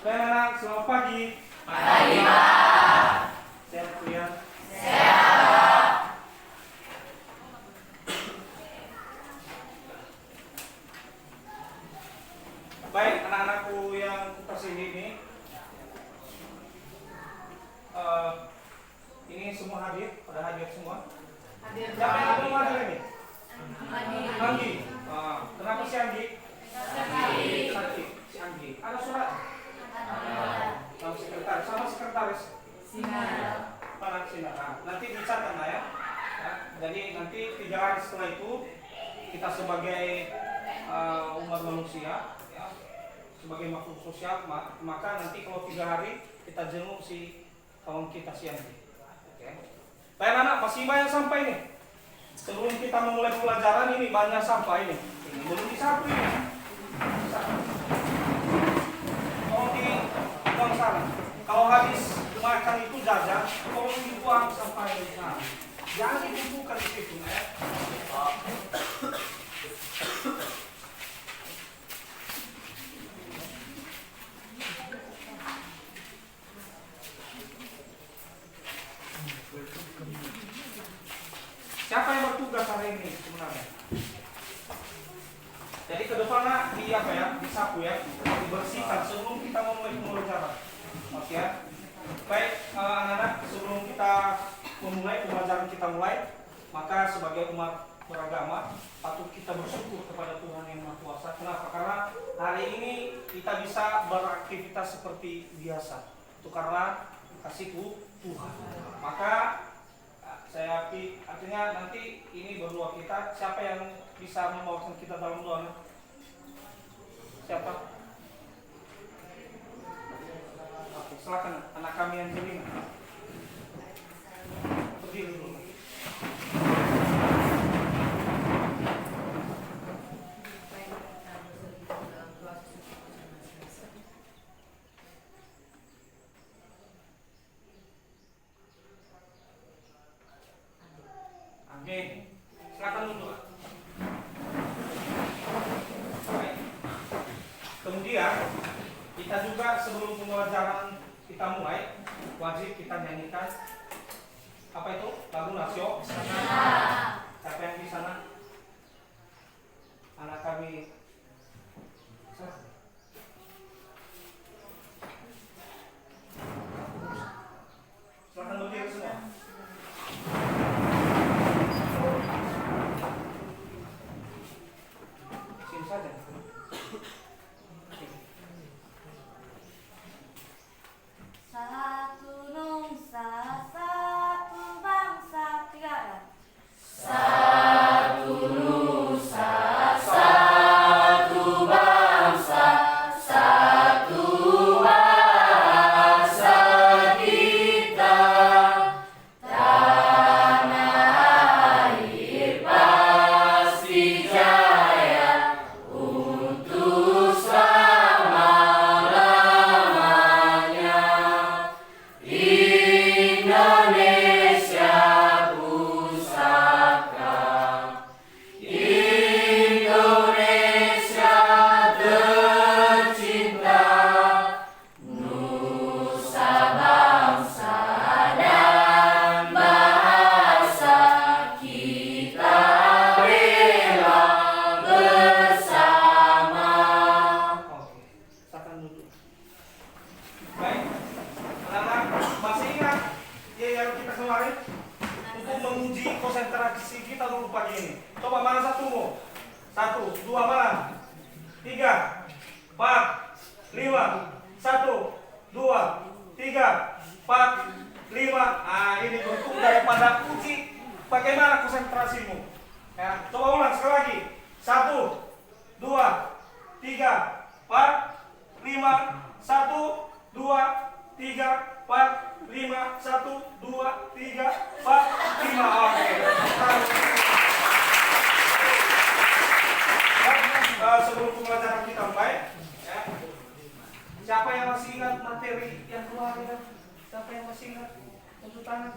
Baik anak, selamat pagi. Pagi, Pak. Sehat ya? Sehat, Pak. Baik anak-anakku yang kasih ini semua hadir, pada hadir semua. Hadir. Siapa yang belum hadir ini? Anggi. Kenapa si Anggi? Sakit. Si Anggi. Ada surat? Sama sekretaris. Sinar. Mana sinar? Nanti dicatat ya. Jadi nanti 3 hari setelah itu kita sebagai umat manusia, ya, sebagai makhluk sosial, maka nanti kalau 3 hari kita jenguk si kawan kita si Anggi. Oke. Baik anak, masih banyak sampah ini. Sebelum kita memulai pelajaran ini banyak sampah ini. Ini belum disapu ini. Tolong dibuang sana. Kalau habis makan itu jajan, tolong dibuang sampah ini. Nah, jangan ditumpukan di situ ya. Siapa yang bertugas hari ini sebenarnya? Jadi ke depannya disapu ya, dibersihkan sebelum kita memulai pembelajaran. Oke ya. Baik anak-anak, sebelum kita memulai pembelajaran maka sebagai umat beragama patut kita bersyukur kepada Tuhan yang Maha Kuasa. Kenapa? Karena hari ini kita bisa beraktivitas seperti biasa. Itu karena kasih Tuhan. Maka saya artinya nanti ini berdoa kita, siapa yang bisa membawakan kita dalam doa? Siapa? Oke, silakan anak kami yang jadi berdiri dulu. Amin. Silakan duduk. Baik. Kemudian kita juga sebelum pembelajaran kita mulai wajib kita nyanyikan apa itu? Lagu nasional. Siapa yang di sana? Anak kami. Silakan berdiri semua. Saja. Satu nusa, satu bangsa, 3 ya. Satu nusa, satu bangsa, satu bahasa kita. Tanah air pasti jaya untuk selama-lamanya. Indonesia pusaka, Indonesia tercinta, nusa bangsa dan bahasa kita bela bersama. Oke, silakan duduk. Baik, anak-anak masih ingat yang kita kemarin untuk menguji konsentrasi kita dulu pagi ini. Coba mana satumu? 1, 2 mana? 3, 4, 5. 1, 2, 3, 4, 5. Ini bentuk daripada uji bagaimana konsentrasimu. Ya, coba ulang sekali lagi. 1, 2, 3, 4, 5. 1, 2, 3, 4, 5. 1, 2, 3, 4, 5. Oke. Sebelum pembelajaran kita mulai, ya. Siapa yang masih ingat materi yang keluar ya? Siapa yang masih ingat? Untuk tangan.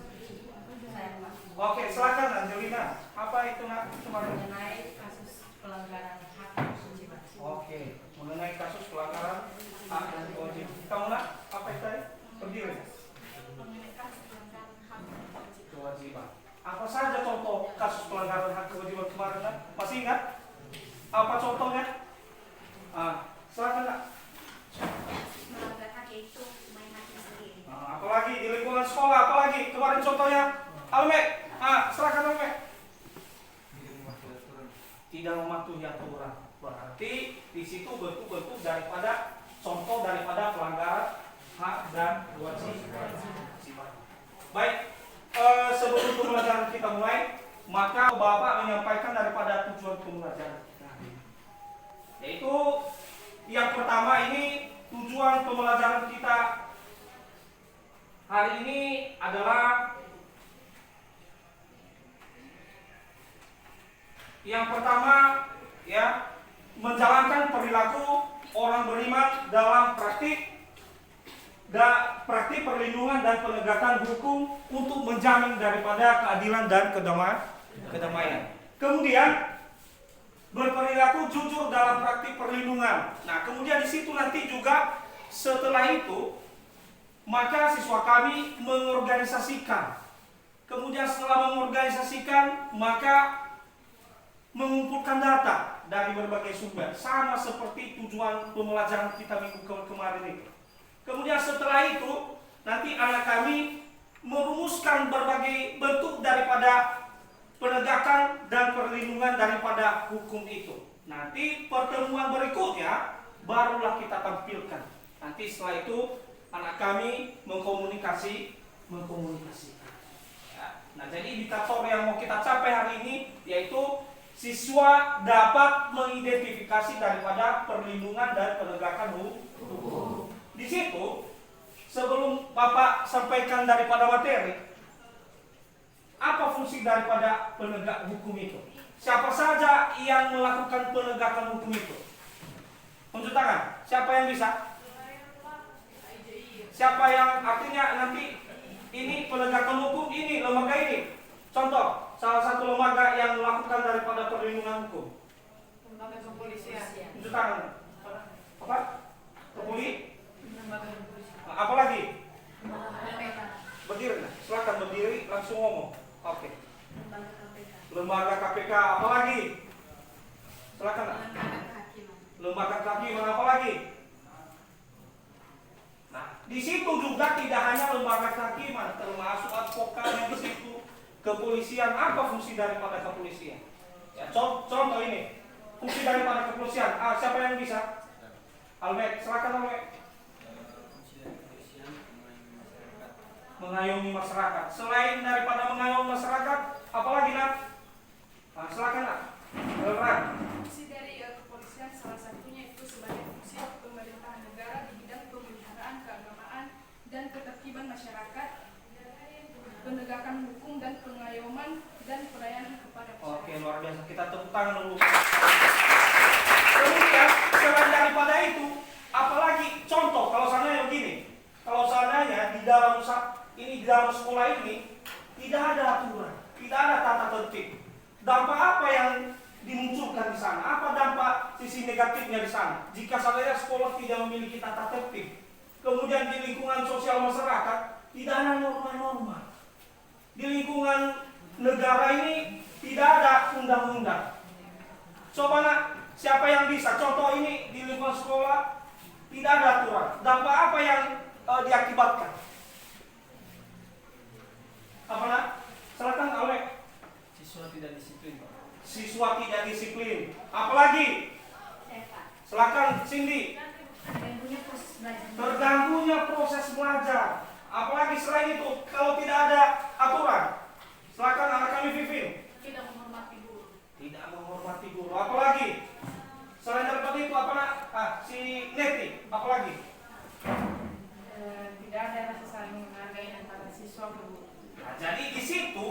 Saya, Pak. Oke, silakan Angelina. Apa itu nak kemarin? Mengenai kasus pelanggaran hak asasi manusia. Oke, mengenai kasus pelanggaran hak dan kewajiban. Kita contohnya? Alme, silakan Alme. Tidak mematuhi aturan. Berarti di situ betul-betul daripada contoh daripada pelanggaran hak dan kewajiban. Baik, sebelum pembelajaran kita mulai, maka Bapak menyampaikan daripada tujuan pembelajaran kita. Yaitu yang pertama ini tujuan pembelajaran kita hari ini adalah yang pertama ya, menjalankan perilaku orang beriman dalam praktik perlindungan dan penegakan hukum untuk menjamin daripada keadilan dan kedamaian. Kemudian berperilaku jujur dalam praktik perlindungan. Nah, kemudian di situ nanti juga setelah itu maka siswa kami mengorganisasikan. Kemudian setelah mengorganisasikan maka mengumpulkan data dari berbagai sumber, sama seperti tujuan pembelajaran kita minggu kemarin itu. Kemudian setelah itu nanti anak kami merumuskan berbagai bentuk daripada penegakan dan perlindungan daripada hukum itu. Nanti pertemuan berikutnya barulah kita tampilkan. Nanti setelah itu anak kami mengkomunikasikan. Ya. Nah, jadi indikator yang mau kita capai hari ini yaitu siswa dapat mengidentifikasi daripada perlindungan dan penegakan hukum. Di situ sebelum Bapak sampaikan daripada materi, apa fungsi daripada penegak hukum itu? Siapa saja yang melakukan penegakan hukum itu? Tunjuk tangan. Siapa yang bisa? Siapa yang artinya nanti ini penegakan hukum ini, lembaga ini? Contoh, salah satu lembaga yang melakukan daripada perlindungan hukum. Lembaga kepolisian. Tunjuk tangan. Apa? Kepolisian. Lembaga kepolisian. Apa lagi? KPK. Berdiri, silakan berdiri langsung ngomong. Oke. Lembaga KPK. Lembaga KPK, apa lagi? Silakan. Lembaga kehakiman. Lembaga kehakiman, apa lagi? Nah, di situ juga tidak hanya lembaga kehakiman, termasuk advokatnya di situ, kepolisian. Apa fungsi daripada kepolisian? Ya, contoh ini, fungsi daripada kepolisian. Siapa yang bisa? Almek, silakan Almek. Mengayomi masyarakat. Selain daripada mengayomi masyarakat, apalagi nak? Silakan nak. Fungsi dari kepolisian salah satunya itu sebagai fungsi pemerintahan negara di bidang pemeliharaan keagamaan dan ketertiban masyarakat, penegakan hukum dan pengayoman dan pelayanan kepada masyarakat. Oke, luar biasa. Kita tepuk tangan dulu. Kemudian selain daripada itu, apalagi contoh kalau seandainya begini, kalau seandainya di dalam sekolah ini tidak ada aturan, tidak ada tata tertib. Dampak apa yang dimunculkan di sana? Apa dampak sisi negatifnya di sana? Jika saudara sekolah tidak memiliki tata tertib, kemudian di lingkungan sosial masyarakat tidak ada norma-norma. Di lingkungan negara ini tidak ada undang-undang. Coba nak, siapa yang bisa? Contoh ini di lingkungan sekolah tidak ada aturan. Dampak apa yang diakibatkan? Apa nak? Silakan Alek. Siswa tidak disiplin, Pak. Siswa tidak disiplin. Apalagi? Silakan Cindy. Terganggunya proses belajar. Terganggunya proses belajar. Apalagi selain itu, kalau tidak ada aturan. Silakan anak kami Vivin. Tidak menghormati guru. Tidak menghormati guru. Apalagi? Selain daripada itu apa nak? Si Neti. Apalagi? Tidak ada rasa saling menghargai antara siswa ke guru. Nah, jadi di situ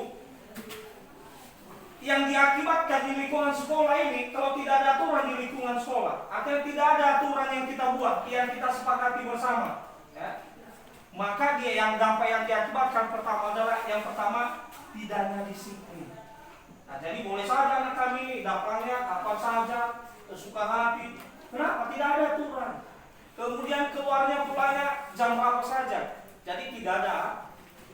yang diakibatkan di lingkungan sekolah ini, kalau tidak ada aturan di lingkungan sekolah, atau tidak ada aturan yang kita buat, yang kita sepakati bersama, ya, maka dampak yang diakibatkan pertama adalah yang pertama tidak ada disiplin. Nah, jadi boleh saja anak kami ini datangnya kapan saja, sesuka hati. Kenapa? Tidak ada aturan. Kemudian keluarnya pulangnya jam berapa saja. Jadi tidak ada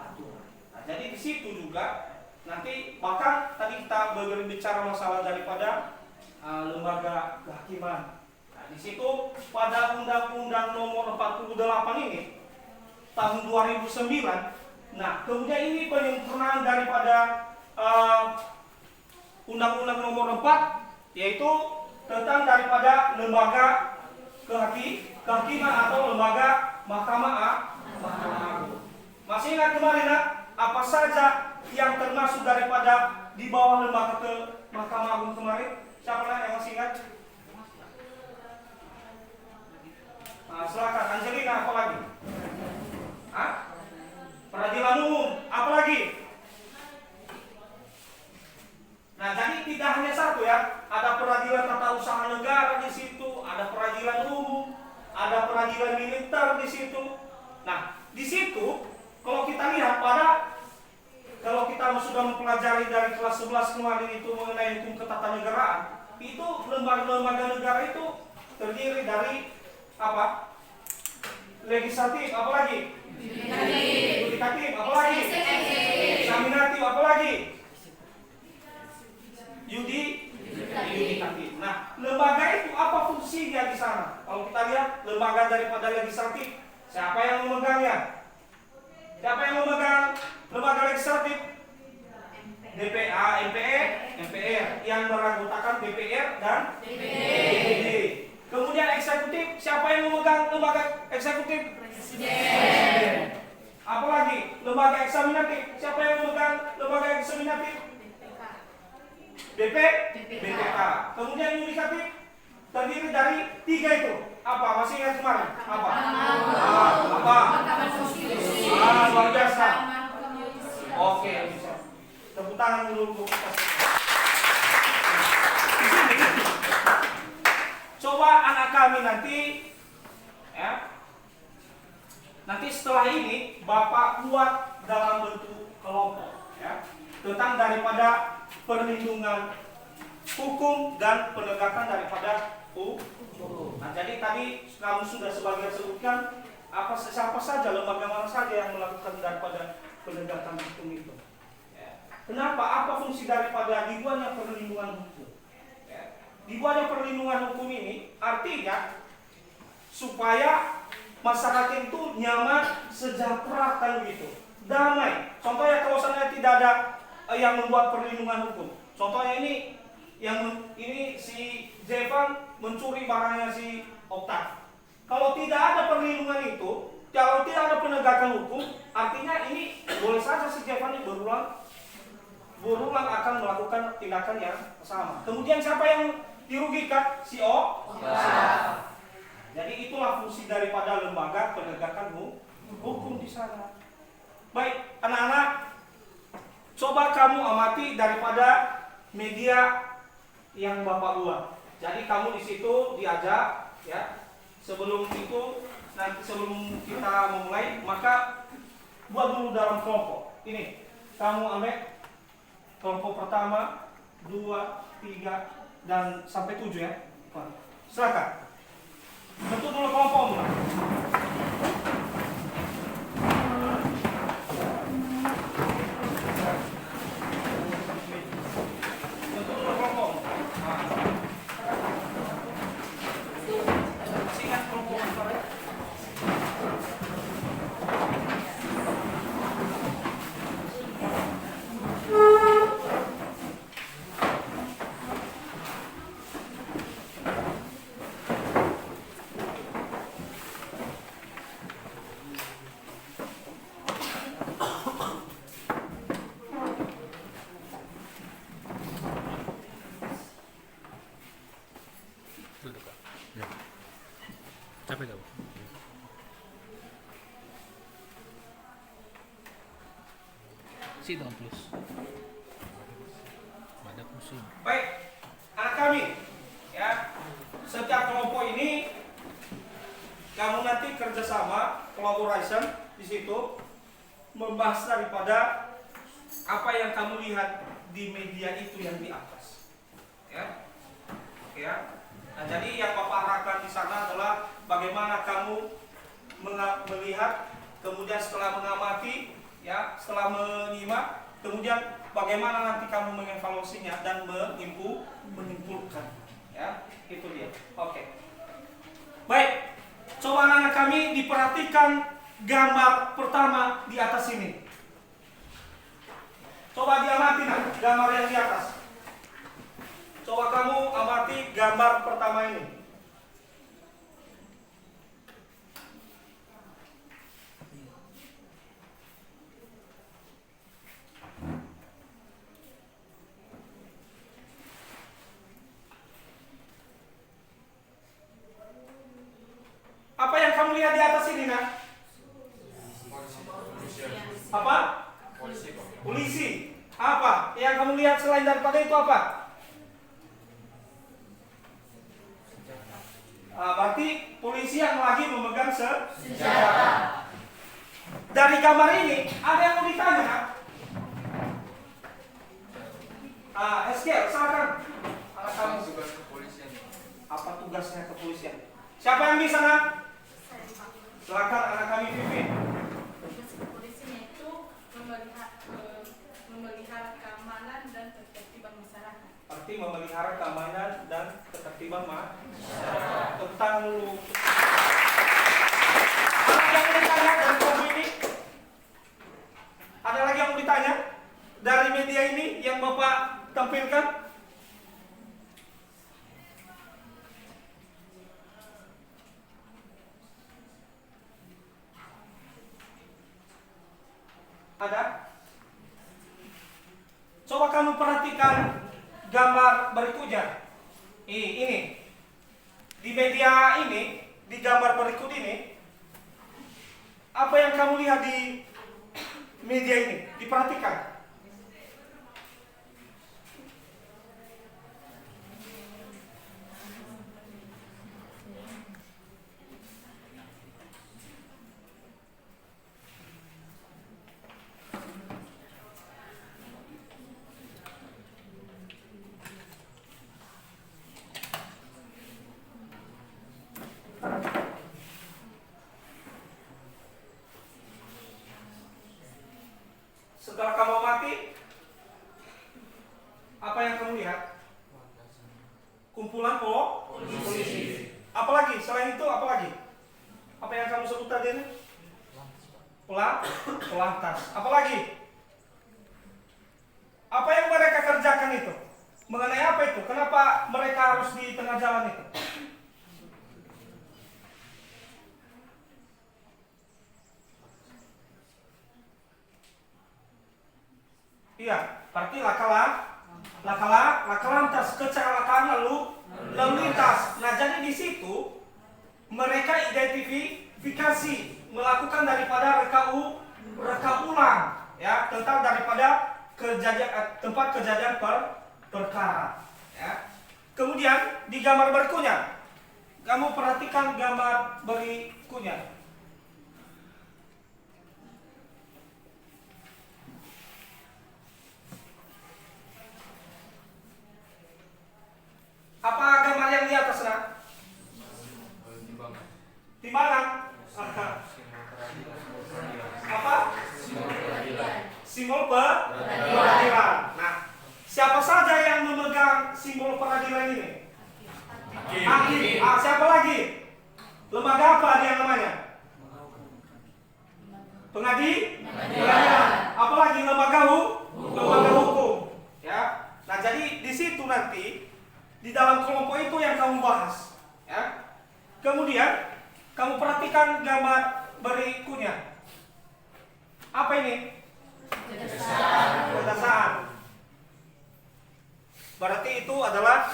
aturan. Nah, jadi di situ juga nanti bahkan tadi kita berbicara masalah daripada lembaga kehakiman. Nah, di situ pada Undang-Undang Nomor 48 ini tahun 2009 Nah, kemudian ini penyempurnaan daripada Undang-Undang Nomor 4, yaitu tentang daripada lembaga kehakiman atau lembaga Mahkamah Agung. Masih ingat kemarin apa saja yang termasuk daripada di bawah lembaga Mahkamah Agung kemarin? Siapa yang masih ingat? Nah, silakan Angelina, apa lagi? Peradilan umum, apa lagi? Nah, jadi tidak hanya satu ya, ada peradilan tata usaha negara di situ, ada peradilan umum, ada peradilan militer di situ. Nah, di situ kalau kita lihat kalau kita sudah mempelajari dari kelas 11 kemarin itu mengenai hukum ketatanegaraan, itu lembaga-lembaga negara itu terdiri dari apa? Legislatif, apa lagi? Yudikatif, apa lagi? Eksaminatif, apa lagi? Yudikatif. Nah, lembaga itu apa fungsinya di sana? Kalau kita lihat lembaga daripada legislatif, siapa yang memegangnya? Siapa yang memegang lembaga legislatif? MPR yang beranggotakan DPR dan DPD. Kemudian eksekutif, siapa yang memegang lembaga eksekutif? Presiden. Apalagi lembaga eksaminatif, siapa yang memegang lembaga eksaminatif? BPK. Kemudian yudikatif terdiri dari 3 itu. Apa? Masih ingat kemarin? Apa? Luar biasa. Oke, bisa. Tepuk tangan dulu Bu. Coba anak kami nanti ya. Nanti setelah ini Bapak buat dalam bentuk kelompok ya, tentang daripada perlindungan hukum dan penegakan daripada hukum. Nah, jadi tadi kamu sudah sebagian sebutkan siapa saja, lembaga mana saja yang melakukan daripada penegakan hukum itu. Ya. Kenapa? Apa fungsi daripada dibuatnya perlindungan hukum? Ya. Dibuatnya perlindungan hukum ini artinya supaya masyarakat itu nyaman, sejahtera, kan gitu, damai. Contohnya kalau seandainya tidak ada yang membuat perlindungan hukum. Contohnya ini si Jevan mencuri barangnya si Okta. Kalau tidak ada perlindungan itu, kalau tidak ada penegakan hukum, artinya ini boleh saja si Jevan ini berulang akan melakukan tindakan yang sama. Kemudian siapa yang dirugikan? Si Okta. Jadi itulah fungsi daripada lembaga penegakan hukum di sana. Baik, anak-anak, coba kamu amati daripada media yang Bapak buat. Jadi kamu di situ diajak ya. Sebelum kita memulai, maka buat dulu dalam kelompok. Ini, kamu ambil kelompok pertama, 2, 3 dan sampai 7 ya. Silakan. Bentuk dulu kelompokmu. Bentuk dulu kelompokmu. Ingat kelompok apa? Capek gak, Bu? Sit down, please. Ada pusing. Baik, anak kami, ya, setiap kelompok ini kamu nanti kerjasama, collaboration di situ membahas daripada apa yang kamu lihat di media itu yang di atas, ya, ya. Nah, jadi yang Bapak harapkan di sana adalah bagaimana kamu melihat, kemudian setelah mengamati, ya, setelah menyimak, kemudian bagaimana nanti kamu mengevaluasinya dan menyimpulkan, ya, itu dia. Oke. Baik, coba anak kami diperhatikan gambar pertama di atas ini. Coba diamati nah, gambar yang di atas. Coba kamu amati gambar pertama ini. Apa yang kamu lihat di atas ini, nak? Apa? Polisi. Apa? Yang kamu lihat selain daripada itu apa? Berarti polisi yang lagi memegang senjata. Dari gambar ini, ada yang mau ditanya, nak? Eskel, silakan. Anak kamu. Apa tugasnya kepolisian? Siapa yang bisa, nak? Silakan anak kami, Vivi. Tugas kepolisian itu memelihara keamanan dan ketertiban masyarakat. Arti memelihara keamanan dan ketertiban masyarakat. Tepuk tangan dulu. Ada yang mau ditanya dari kelompok ini? Ada lagi yang mau ditanya dari media ini yang Bapak tampilkan? Ada? Coba kamu perhatikan gambar berikutnya. Ini. Di media ini, di gambar berikut ini, apa yang kamu lihat di media ini? Diperhatikan. Setelah kamu amati, apa yang kamu lihat? Kumpulan polisi. Apalagi selain itu, apalagi? Apa yang kamu sebut tadi ini? Pelantas. Apalagi? Apa yang mereka kerjakan itu? Mengenai apa itu? Kenapa mereka harus di tengah jalan itu? Iya, berarti laka lantas kecelakaan lalu lintas. Nah, jadi di situ mereka identifikasi melakukan daripada reka ulang, ya, tentang daripada tempat kejadian perkara, ya. Kemudian di gambar berikutnya, kamu perhatikan gambar berikutnya. Apa gambar yang di atas, nak? Timbangan. Apa? Simbol peradilan. Nah, siapa saja yang memegang simbol peradilan ini? Hakim. Siapa lagi? Lembaga apa dia namanya? Pengadilan. Apalagi lembaga hukum. Ya. Nah, jadi di situ nanti di dalam kelompok itu yang kamu bahas, ya. Kemudian kamu perhatikan gambar berikutnya. Apa ini? Kejaksaan. Berarti itu adalah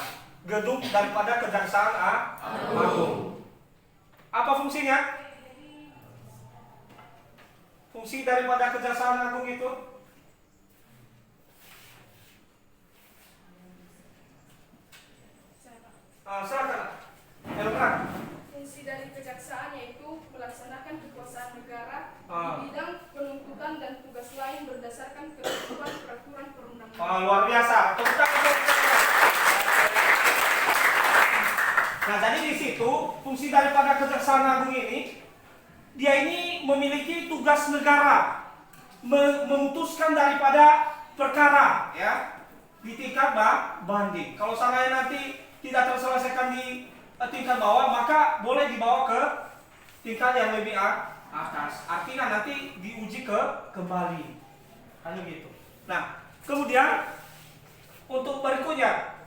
gedung daripada Kejaksaan Agung. Apa fungsinya? Fungsi daripada Kejaksaan Agung itu? Silakan. Fungsi dari kejaksaan yaitu melaksanakan kekuasaan negara di bidang penuntutan dan tugas lain berdasarkan ketentuan peraturan perundang-undangan. Luar biasa. Nah, jadi di situ fungsi daripada Kejaksaan Agung ini, dia ini memiliki tugas negara memutuskan daripada perkara, ya, di tingkat banding. Kalau seandainya nanti tidak terselesaikan di tingkat bawah, maka boleh dibawa ke tingkat yang lebih atas. Artinya nanti diuji kembali. Hanya gitu. Nah, Kemudian untuk berikutnya,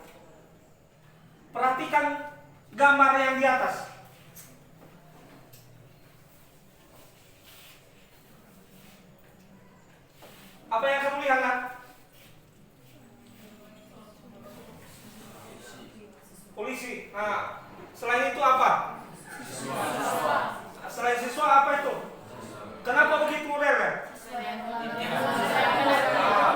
perhatikan gambar yang di atas. Apa yang kamu lihat? Polisi. Nah, selain itu apa? Selain siswa apa itu? Kenapa begitu modern?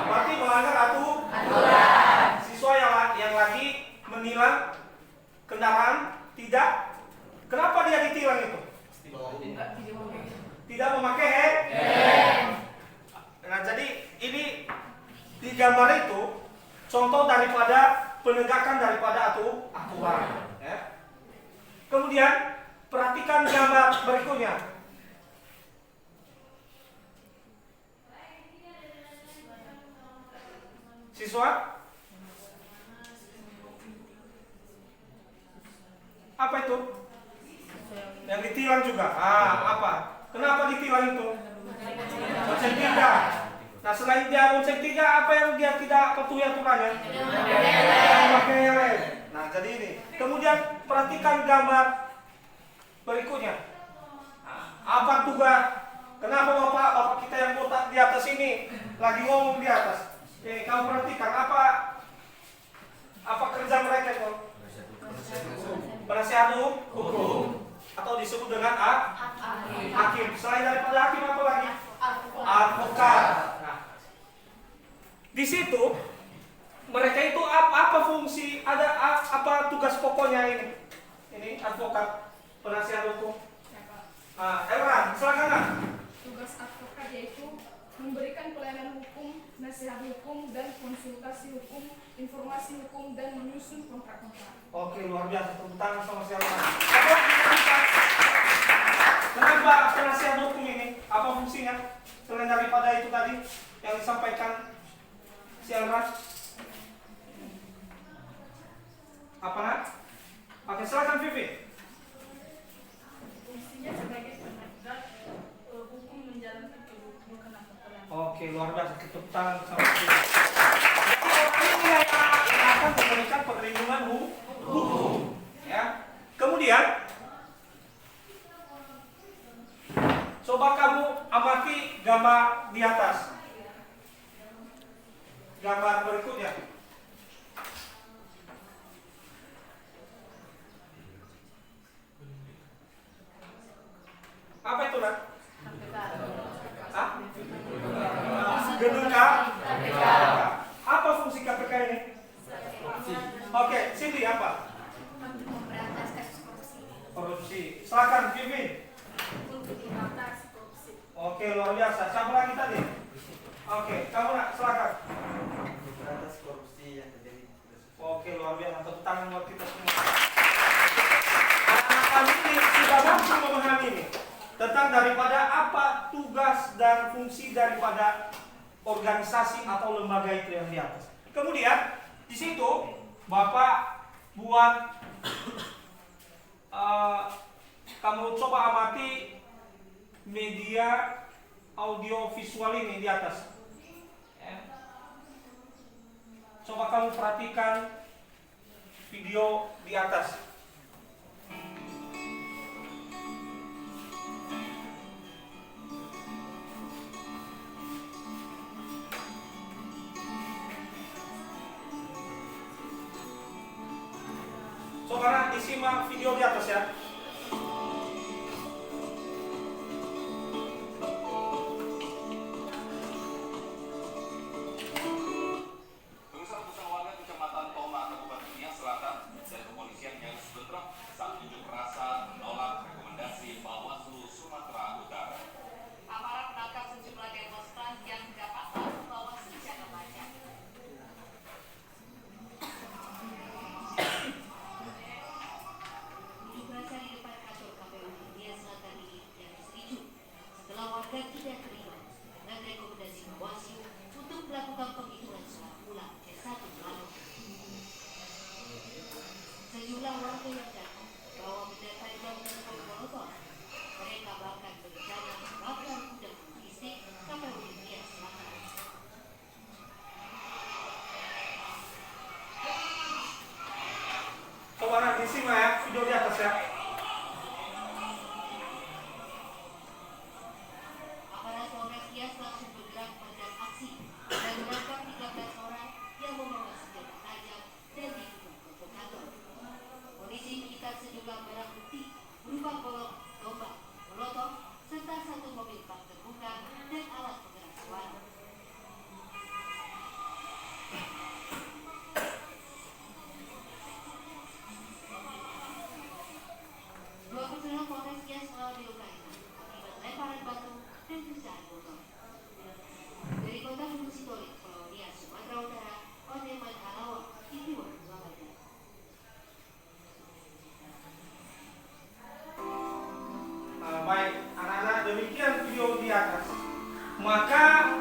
Berarti melanggar aturan. Siswa yang lagi menilang kendaraan tidak. Kenapa dia ditilang itu? Tidak memakai helm. Nah, jadi ini di gambar itu contoh daripada penegakan daripada aturan. Ya. Kemudian perhatikan gambar berikutnya. Siswa? Apa itu? Yang ditilang juga. Apa? Kenapa ditilang itu? Bonceng 3. Nah, selain dia bonceng 3, apa yang dia tidak patuhi aturannya? Pakai helm. Nah, jadi ini. Kemudian perhatikan gambar berikutnya. Apa tugas? Kenapa bapak kita yang botak di atas ini lagi ngomong di atas? Kamu perhatikan apa kerja mereka itu? Penasihat hukum atau disebut dengan hakim. Selain daripada hakim apa lagi? Advokat. Nah, di situ mereka itu apa fungsi? Ada apa tugas pokoknya ini? Ini advokat, penasihat hukum. Elran, silakan. Tugas advokat yaitu memberikan pelayanan hukum, nasihat hukum, dan konsultasi hukum, informasi hukum, dan menyusun kontrak-kontrak. Oke, luar biasa. Tepuk tangan sama si Elran. Kenapa penasihat hukum ini? Apa fungsinya? Selain daripada itu tadi yang disampaikan si Elran. Apa nak? Oke, silakan Vivi. Fungsinya sebagai penegak hukum menjalankan kebutuhan aturan. Oke, luar biasa. Tepuk tangan sama Vivi. Jadi ini yang akan memberikan perlindungan hukum. Ya. Kemudian coba kamu amati gambar di atas. Gambar berikutnya. Apa itu, Nak? Hah? Gedung KPK. Apa fungsi KPK ini? Oke, Cindy apa? Untuk memberantas kasus korupsi. Korupsi. Silakan, Vivin. Untuk mengatasi korupsi. Oke, luar biasa. Siapa lagi tadi? Oke, kamu nak, silakan. Atas korupsi yang terjadi. Oke, luar biasa. Tepuk tangan buat kita semua. Anak-anak kami ini sudah mampu memahami ini tentang daripada apa tugas dan fungsi daripada organisasi atau lembaga itu yang di atas. Kemudian di situ Bapak buat kamu coba amati media audio visual ini di atas. Ya. Coba kamu perhatikan video di atas. Saudara disimak video di atas ya. Pengusaha warga Kecamatan Toma, Kabupaten Nias Selatan dan kepolisian yang bentrok saat unjuk rasa menolak rekomendasi Bawaslu Sumatera Utara. Aparat menangkap sejumlah demonstran yang kedapatan membawa senjata tajam. Diduga Maka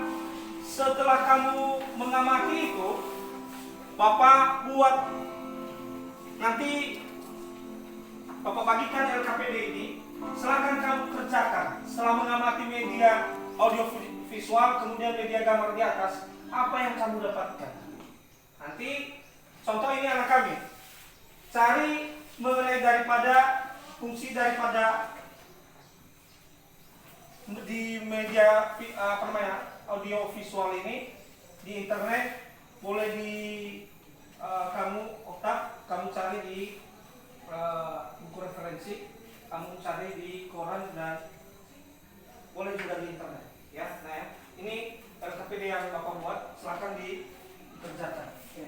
setelah kamu mengamati itu, Bapak buat nanti Bapak bagikan LKPD ini, silakan kamu kerjakan setelah mengamati media audio visual kemudian media gambar di atas, apa yang kamu dapatkan. Nanti contoh ini anak kami cari mengenai daripada fungsi daripada di media audio visual ini di internet, boleh di kamu otak, kamu cari di buku referensi, kamu cari di koran, dan boleh juga di internet ya. Nah ya, ini LKPD yang Bapak buat, silakan dikerjakan ya.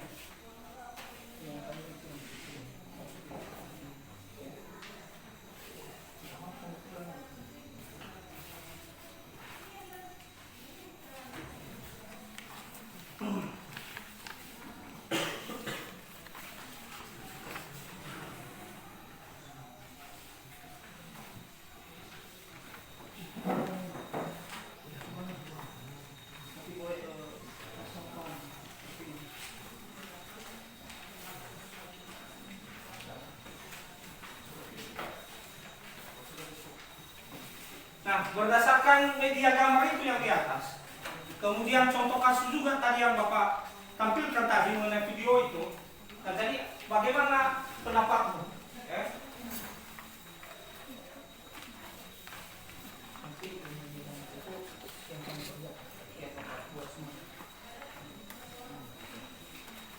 Nah, berdasarkan media gambar itu yang di atas, kemudian contoh kasus juga tadi yang Bapak tampilkan tadi mengenai video itu. Nah, jadi bagaimana pendapatmu? Ya?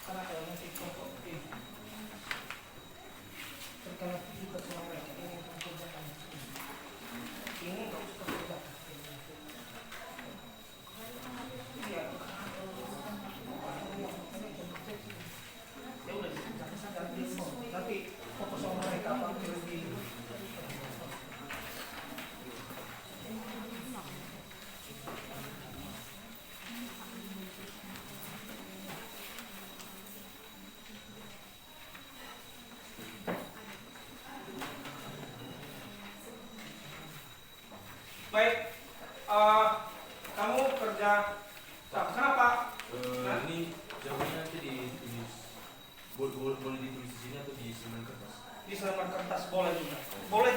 Karena kalau nanti contoh ini, terkait juga sama mereka ini yang kerjakan. Ini nggak usah kerjakan. Iya. Ya udah dikerjakan saja nanti fokus sama mereka apa lebih. Baik, kamu kerja kenapa? Ini jawabannya nanti ditulis, boleh ditulis di sini atau di semen kertas? Di selembar kertas boleh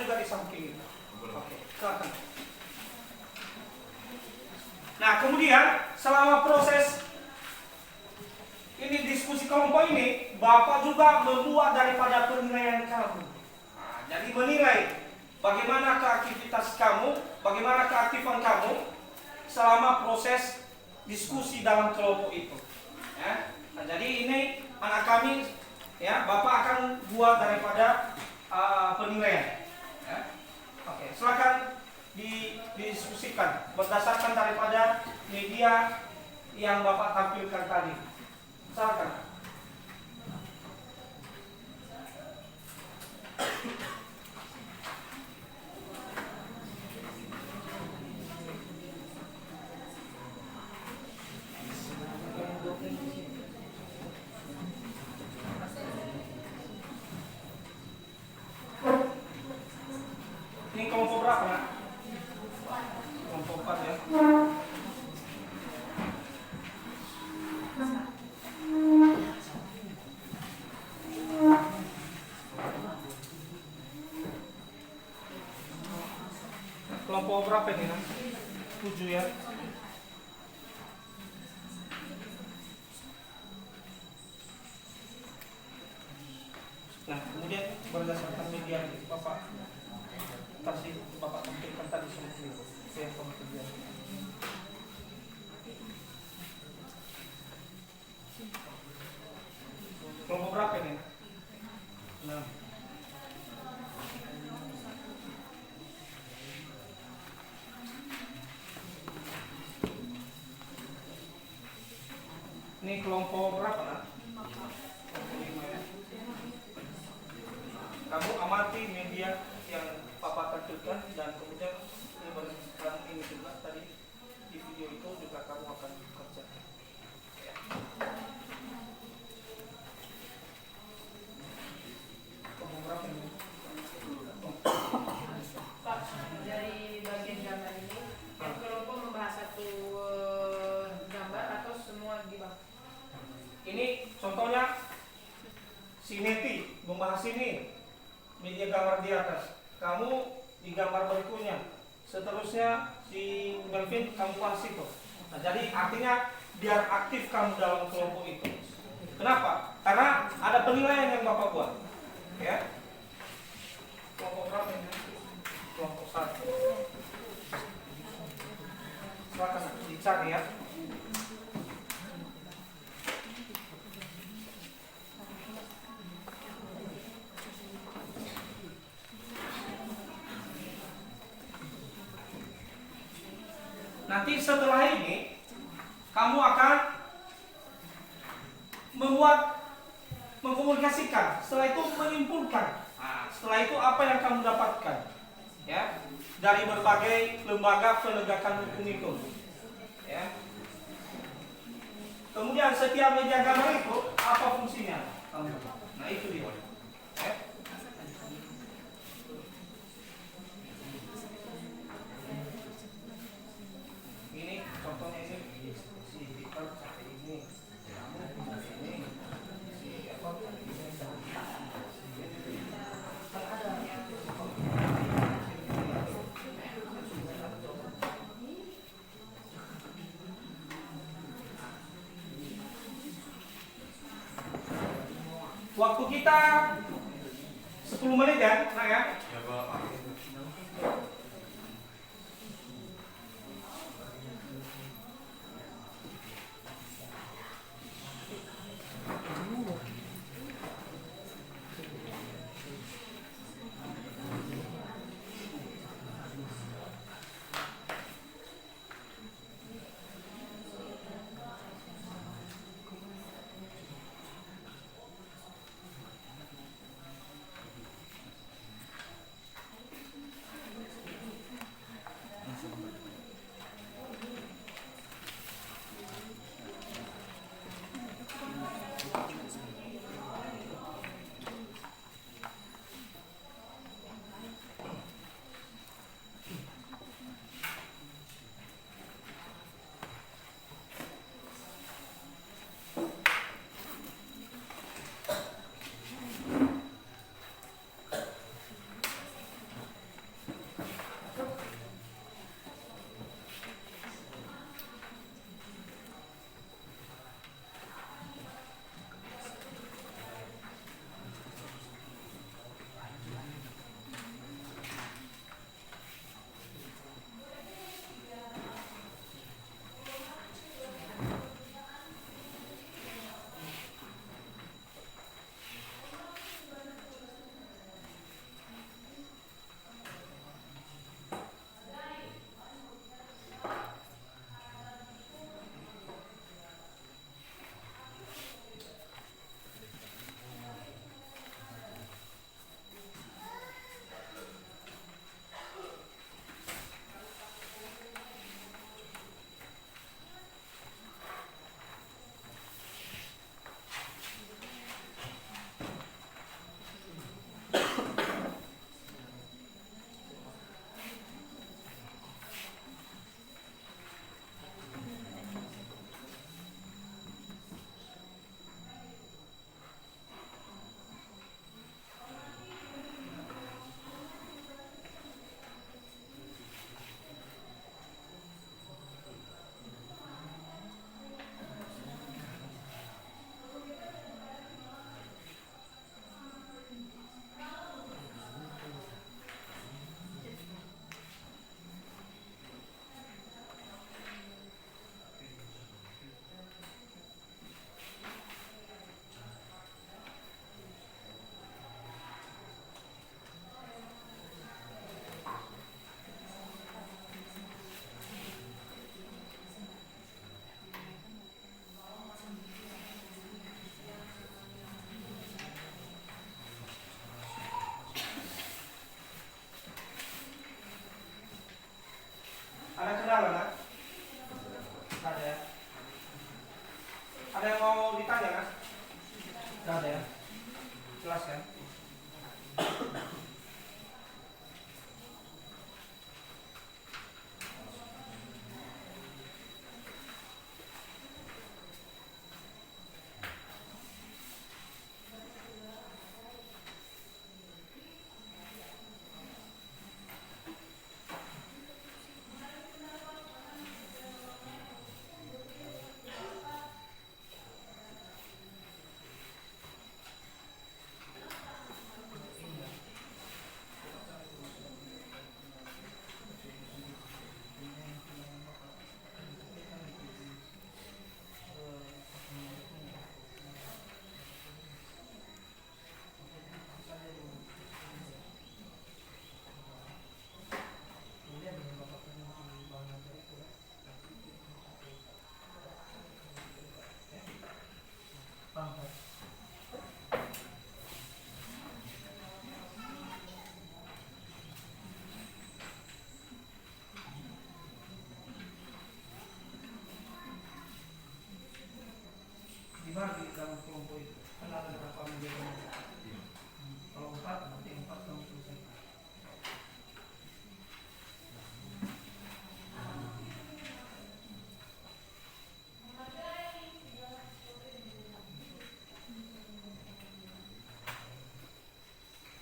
juga di samping itu. Oke, silakan. Nah, kemudian selama proses ini diskusi kelompok ini, Bapak juga membuat daripada penilaian kamu. Nah, jadi menilai bagaimana keaktivitas kamu, bagaimana keaktifan kamu selama proses diskusi dalam kelompok itu. Ya. Nah, jadi ini anak kami, ya, Bapak akan buat daripada penilaian. Ya. Oke, silakan didiskusikan berdasarkan daripada media yang Bapak tampilkan tadi. Silakan. Ini kelompok berapa, Nak? Kelompok 4 ya. Kelompok berapa ini, Nak? 7 ya. Nah, kemudian berdasarkan media itu Bapak kasih, Bapak tampilkan tadi semua saya kemudian. Kelompok berapa ini? 6. Ini kelompok berapa, Nak? Kelompok 5 ya. Kamu amati media yang Bapak tampilkan dan kemudian ini berdasarkan ini juga tadi di video itu juga kamu akan kerjakan. Ya. Kelompok berapa ini? Pak, dari bagian gambar ini, yang kelompok membahas satu Contohnya si Neti membahas ini, media gambar di atas, kamu di gambar berikutnya, seterusnya si Melvin kamu pas itu. Nah, jadi artinya biar aktif kamu dalam kelompok itu. Kenapa? Karena ada penilaian yang Bapak buat. Ya. Kelompok berapa ini? Kelompok 1. Silakan dicari ya. Nanti setelah ini kamu akan mengkomunikasikan, setelah itu menyimpulkan. Nah, setelah itu apa yang kamu dapatkan, ya, dari berbagai lembaga penegakan hukum itu, ya. Kemudian setiap media gambar itu apa fungsinya? Nah itu dia. Ya. Ini contohnya ini si Peter pakai ini, kamu pakai ini, si apa pakai ini. Waktu kita 10 menit ya, nah ya. Ya Pak. Kalau 4 nanti 4 kamu selesai.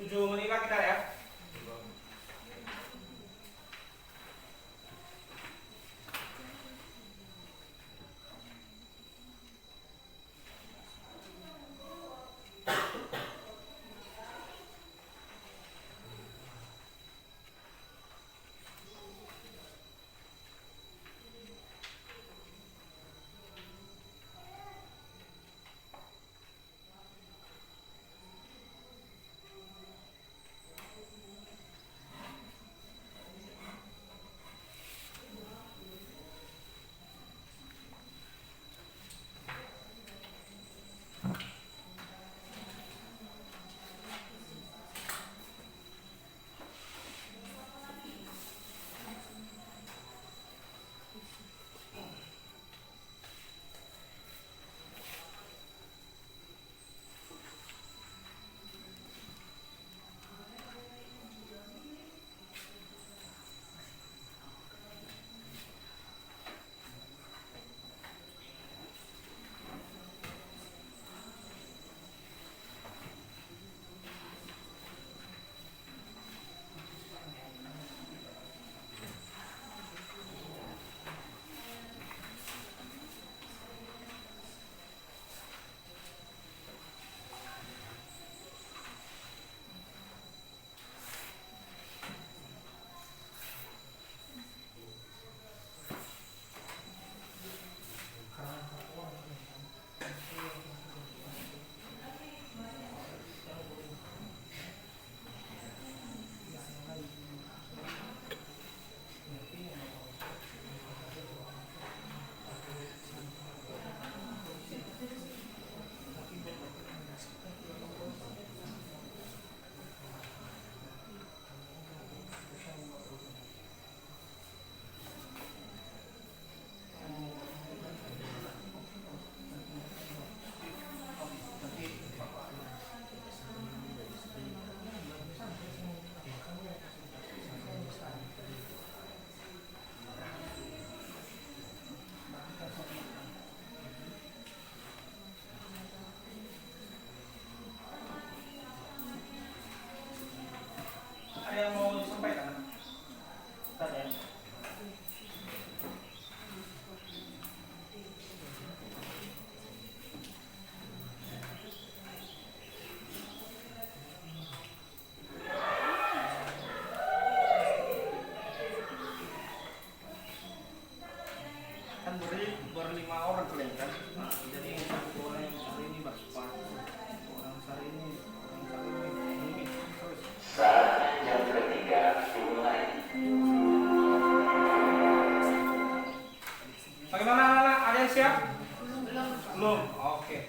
Tujuh menit lagi kita ya. Ada yang mau disampaikan? Tanya. Kan berlima orang kalian kan? Nah, jadi satu orang yang hari ini berempat, orang hari ini, orang hari ini, terus. Yang ketiga dimulai. Bagaimana anak-anak? Ada yang siap? Belum. Oke.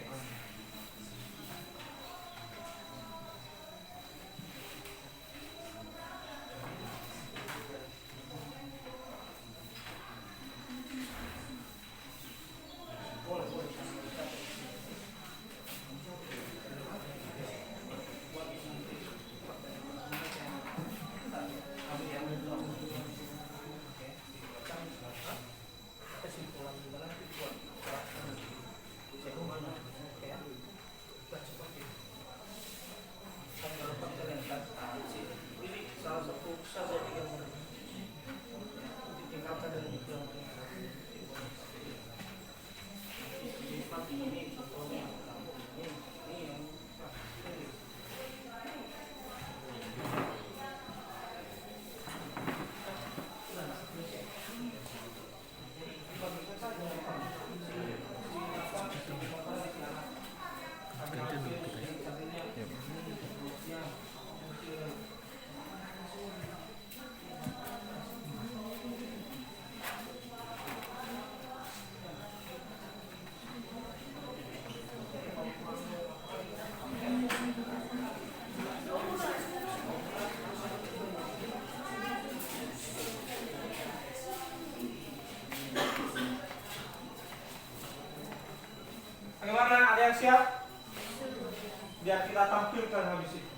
Bagaimana? Ada yang siap? biar kita tampilkan habis itu.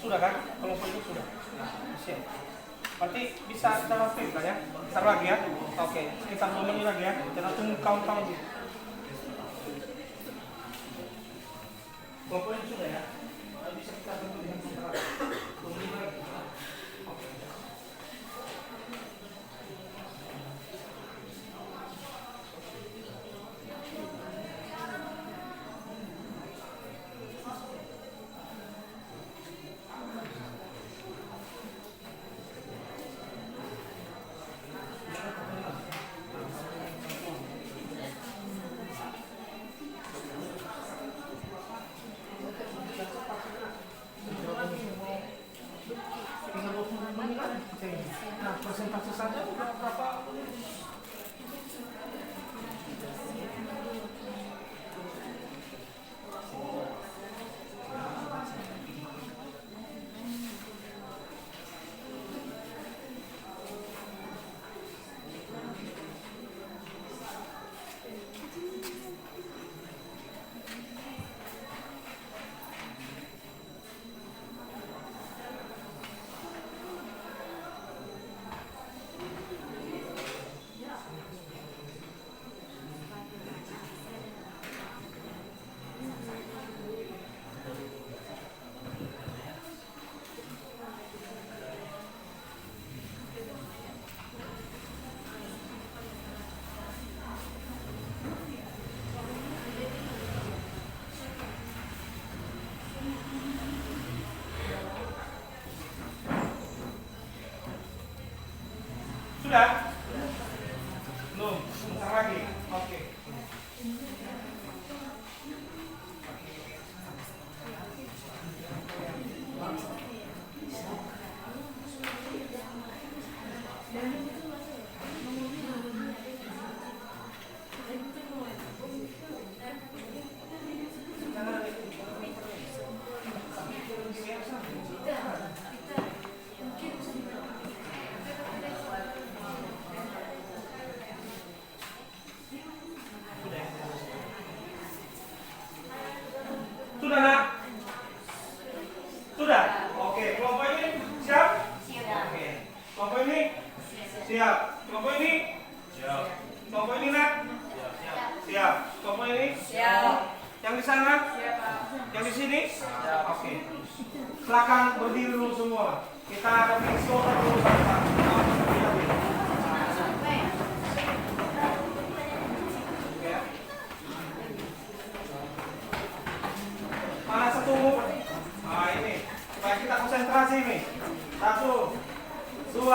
Sudah kan? Kelompok itu sudah. Siap. Berarti bisa kita lakukan kan ya? Ntar lagi ya. Oke, sekitar 2 menit lagi ya. Kita tunggu countdown dulu. Kelompok itu sudah ya. Bisa kita tunggu dengan sebentar. 2 menit lagi. Nah, presentasi saja udah berapa menit? Sudah? Belum, sebentar lagi. Oke. Sudah nak? Sudah? Oke, kelompok ini siap? Oke. Kelompok ini? Siap. Kelompok ini? Siap. Kelompok ini nak? Siap. Kelompok ini? Siap. Yang di sana? Siap. Yang di sini? Siap. Oke. Silakan berdiri dulu semua. Kita ada visual dulu sama-sama. Mana satu? Nah ini, supaya kita konsentrasi nih. 1, 2,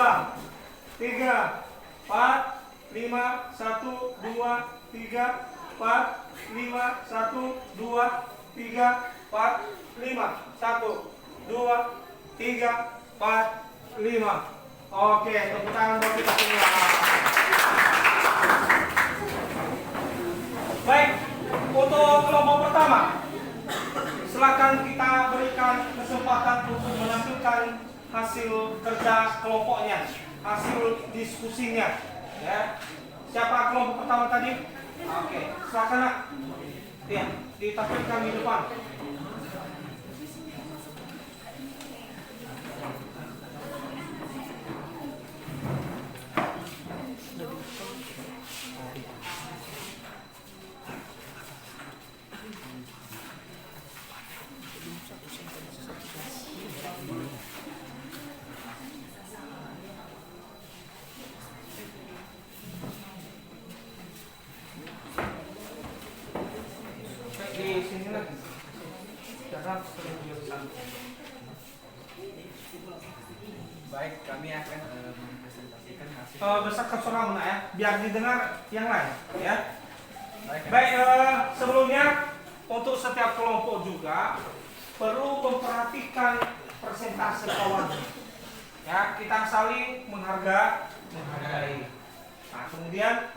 3, 4, 5, 1, 2, 3, 4, 5, 1, 2, 3, 4, 5, 1, 2, 3, 4, 5. Oke, tepuk tangan buat kita semua. Baik, untuk kelompok pertama, silakan kita berikan kesempatan untuk menampilkan hasil kerja kelompoknya, hasil diskusinya. Ya, siapa kelompok pertama tadi? Oke, silakan nak. Ya, ditampilkan di depan. Di sini lagi. Jangan sering jurusan. Baik, kami akan mempresentasikan hasil. Besarkan suara mana ya, biar didengar yang lain. Ya. Baik, sebelumnya untuk setiap kelompok juga perlu memperhatikan persentase kawan. Ya, kita saling menghargai. Nah, kemudian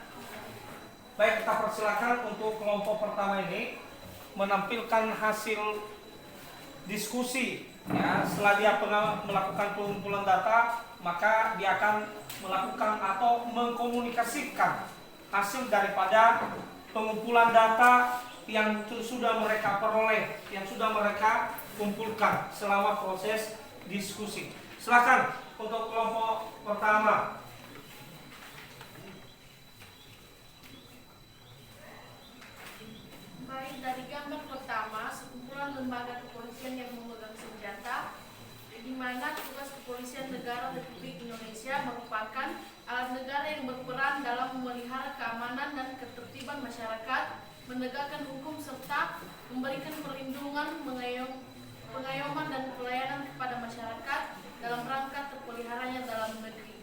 baik, kita persilakan untuk kelompok pertama ini menampilkan hasil diskusi. Ya, setelah dia melakukan pengumpulan data, maka dia akan melakukan atau mengkomunikasikan hasil daripada pengumpulan data yang sudah mereka peroleh, yang sudah mereka kumpulkan selama proses diskusi. Silakan untuk kelompok pertama. Baik, dari gambar pertama, sekumpulan lembaga kepolisian yang memegang senjata, di mana tugas kepolisian negara Republik Indonesia merupakan alat negara yang berperan dalam memelihara keamanan dan ketertiban masyarakat, menegakkan hukum serta memberikan perlindungan, pengayoman dan pelayanan kepada masyarakat dalam rangka terpeliharanya dalam negeri.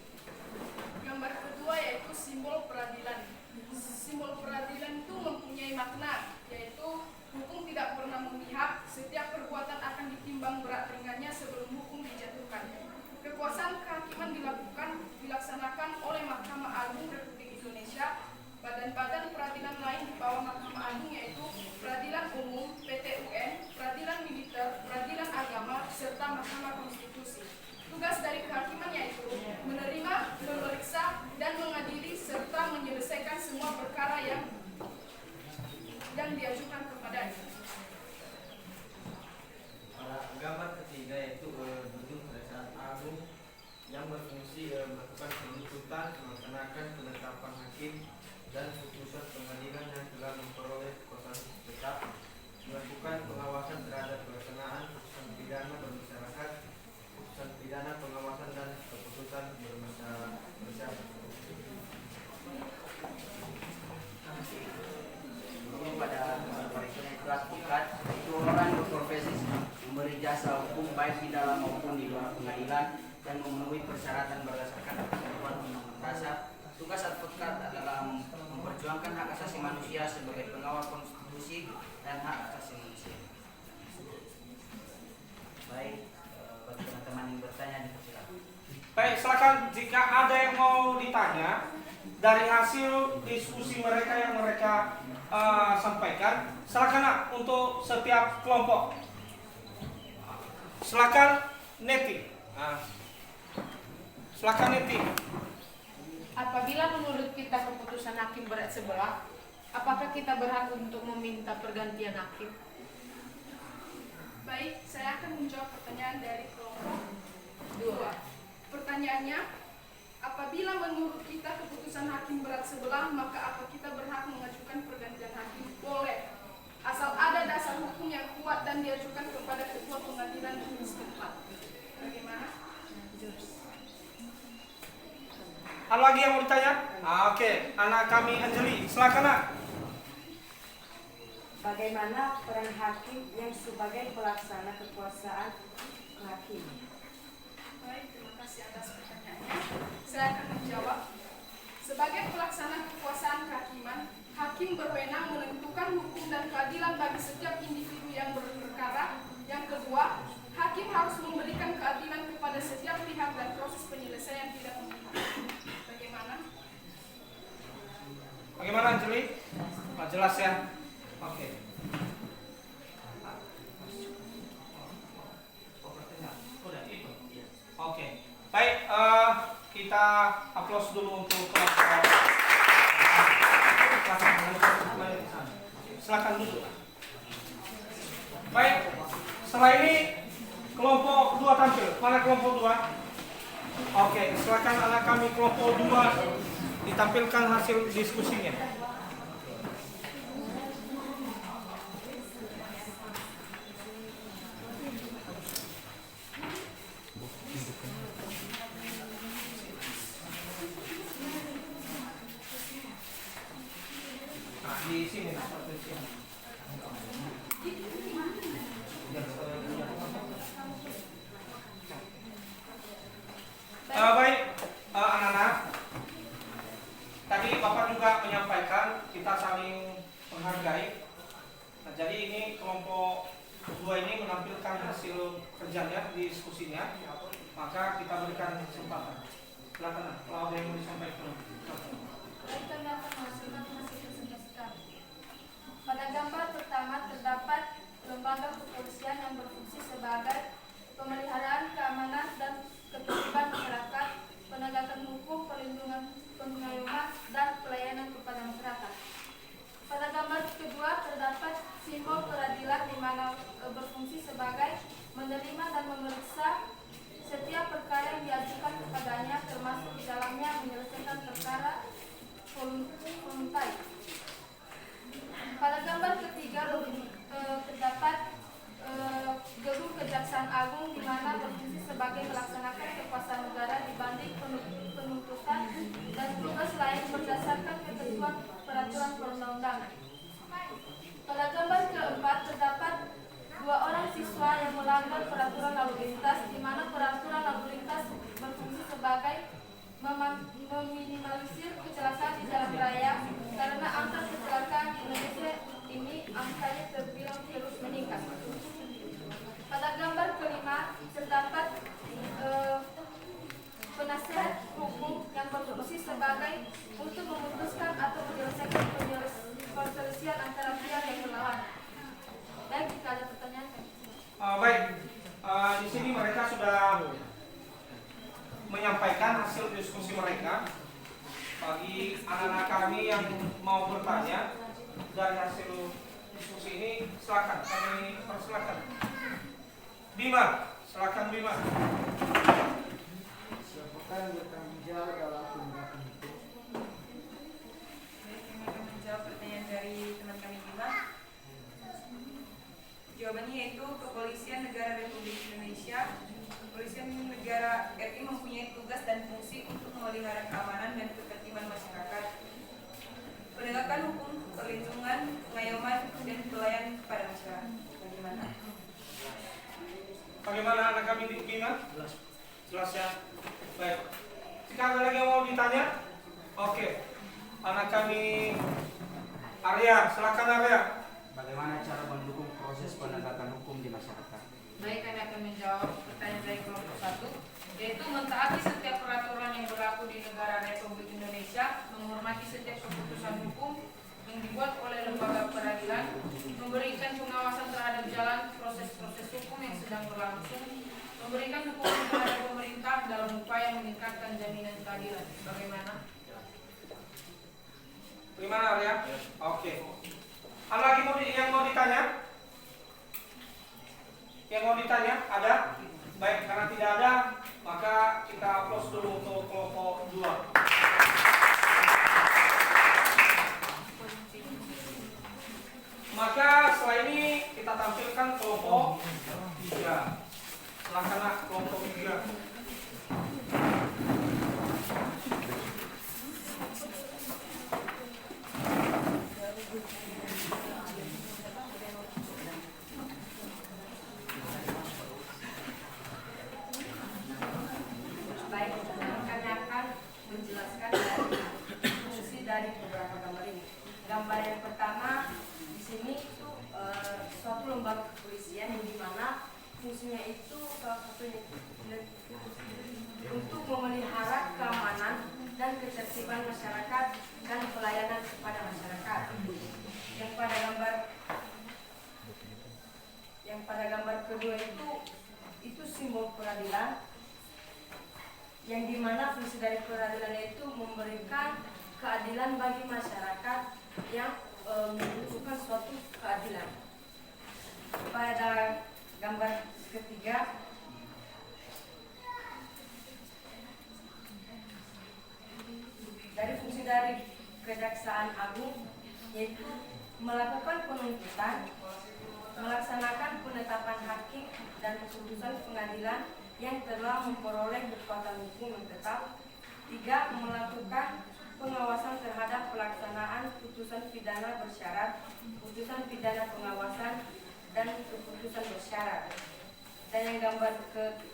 Gambar kedua yaitu simbol peradilan. Simbol peradilan itu mempunyai makna, yaitu hukum tidak pernah memihak, setiap perbuatan akan ditimbang berat ringannya sebelum hukum dijatuhkan. Kekuasaan kehakiman dilaksanakan oleh Mahkamah Agung Republik Indonesia, badan-badan peradilan lain di bawah Mahkamah Agung yaitu Peradilan Umum, PT-UN, Peradilan Militer, Peradilan Agama, serta Mahkamah Konstitusi. Tugas dari kehakiman yaitu menerima, memeriksa, dan mengadili serta menyelesaikan semua perkara yang diajukan kepadanya. Gambar ketiga yaitu gedung Kejaksaan Agung yang berfungsi melakukan penuntutan, melaksanakan penetapan hakim dan putusan pengadilan yang telah memperoleh kekuasaan tetap, melakukan pengawasan terhadap pelaksanaan putusan pidana bermasyarakat, putusan pidana pengawasan dan keputusan bermasyarakat. Pada mereka itu advokat itu orang berprofesi memberi jasa hukum baik di dalam maupun di luar pengadilan dan memenuhi persyaratan berdasarkan ketentuan undang-undang dasar. Tugas advokat adalah memperjuangkan hak asasi manusia sebagai pengawal konstitusi dan hak asasi manusia. Baik, bagi teman-teman yang bertanya dipersilakan. Baik, silakan jika ada yang mau ditanya dari hasil diskusi mereka yang mereka sampaikan, silakan nak untuk setiap kelompok. Silakan Neti. Silakan Neti. Apabila menurut kita keputusan hakim berat sebelah, apakah kita berhak untuk meminta pergantian hakim? Baik, saya akan menjawab pertanyaan dari kelompok 2. Pertanyaannya, apabila menurut kita keputusan hakim berat sebelah, maka apa kita berhak mengajukan pergantian hakim? Boleh, asal ada dasar hukum yang kuat dan diajukan kepada ketua pengadilan negeri setempat. Bagaimana? Ada lagi yang mau ditanya? Oke, anak kami Anjeli, silakan nak. Bagaimana peran hakim yang sebagai pelaksana kekuasaan kehakiman? Baik, terima kasih atas pertanyaannya. Saya akan menjawab. Sebagai pelaksana kekuasaan kehakiman, hakim berwenang menentukan hukum dan keadilan bagi setiap individu yang berperkara. Yang kedua, hakim harus memberikan keadilan kepada setiap pihak dan proses penyelesaian tidak memihak. Bagaimana? Bagaimana Anjeli? Jelas ya? Oke. Oke. Baik, kita aplaus dulu untuk kelompok. Silakan duduk. Baik, setelah ini kelompok 2 tampil. Mana kelompok 2? Oke, silakan anak kami kelompok 2 ditampilkan hasil diskusinya. Di sini. Baik, anak-anak. Tadi Bapak juga menyampaikan kita saling menghargai. Nah, jadi ini kelompok 2 ini menampilkan hasil kerjanya, diskusinya. Maka kita berikan kesempatan. Silakan, kalau ada yang mau disampaikan. Baik, kami akan menghasilkan hasil presentasi kami. Pada gambar pertama terdapat lembaga kepolisian yang berfungsi sebagai pemeliharaan keamanan dan ketertiban masyarakat, penegakan hukum, perlindungan pengayoman, dan pelayanan kepada masyarakat. Pada gambar kedua terdapat simbol peradilan di mana berfungsi sebagai menerima dan memeriksa setiap perkara yang diajukan kepadanya, termasuk di dalamnya menyelesaikan perkara voluntai. Pada gambar ketiga terdapat gedung Kejaksaan Agung di mana berfungsi sebagai melaksanakan kekuasaan negara dibanding penuntutan dan tugas lain berdasarkan ketentuan peraturan perundang-undangan. Pada gambar keempat terdapat 2 orang siswa yang melanggar peraturan lalu lintas di mana peraturan lalu lintas berfungsi sebagai meminimalisir kecelakaan di jalan raya karena angka kecelakaan di Indonesia ini angkanya terbilang terus meningkat. Pada gambar kelima terdapat penasehat hukum yang berfungsi sebagai untuk memutuskan atau menyelesaikan perselisihan antara pihak yang berlawan. Baik, jika ada pertanyaan. Baik, di sini mereka sudah menyampaikan hasil diskusi mereka. Bagi anak-anak kami yang mau bertanya dari hasil diskusi ini, silakan kami persilakan. Bima, silakan Bima. Siapakah yang bertanggung jawab dalam penegakan hukum? Baik, kami akan menjawab pertanyaan dari teman kami Bima. Jawabannya yaitu Kepolisian Negara Republik Indonesia. Kepolisian Negara RI mempunyai tugas dan fungsi untuk memelihara keamanan dan ketertiban masyarakat, penegakan hukum, perlindungan, pengayoman, dan pelayanan kepada masyarakat. Bagaimana? Bagaimana anak kami Bima? Jelas ya. Baik. Jika ada lagi yang mau ditanya, oke. Anak kami Arya, silakan Arya. Bagaimana cara mendukung proses penegakan hukum di masyarakat? Baik, kami akan menjawab pertanyaan dari kelompok 1, yaitu mentaati setiap peraturan yang berlaku di negara Republik Indonesia, menghormati setiap keputusan hukum yang dibuat oleh lembaga peradilan, memberikan pengawasan terhadap jalan proses-proses hukum yang sedang berlangsung, memberikan dukungan kepada pemerintah dalam upaya meningkatkan jaminan keadilan. Bagaimana? Gimana Arya? Oke. Ada lagi yang mau ditanya? Yang mau ditanya? Ada? Baik, karena tidak ada, maka kita close dulu untuk kelompok 2. Maka setelah ini kita tampilkan kelompok 3. Silakan kelompok 3. Baik, kami akan menjelaskan fungsi dari beberapa gambar ini. Gambar yang pertama di sini itu suatu lembaga kepolisian yang dimana fungsinya itu salah satunya untuk memelihara keamanan dan ketertiban masyarakat dan pelayanan kepada masyarakat. Yang pada gambar kedua itu simbol peradilan, yang dimana fungsi dari peradilan itu memberikan keadilan bagi masyarakat yang membutuhkan suatu keadilan. Pada gambar ketiga dari fungsi dari Kejaksaan Agung yaitu melakukan penuntutan, melaksanakan penetapan hakim dan keputusan pengadilan yang telah memperoleh kekuatan hukum yang tetap. 3. Melakukan pengawasan terhadap pelaksanaan putusan pidana bersyarat, putusan pidana pengawasan, dan keputusan bersyarat. Dan yang gambar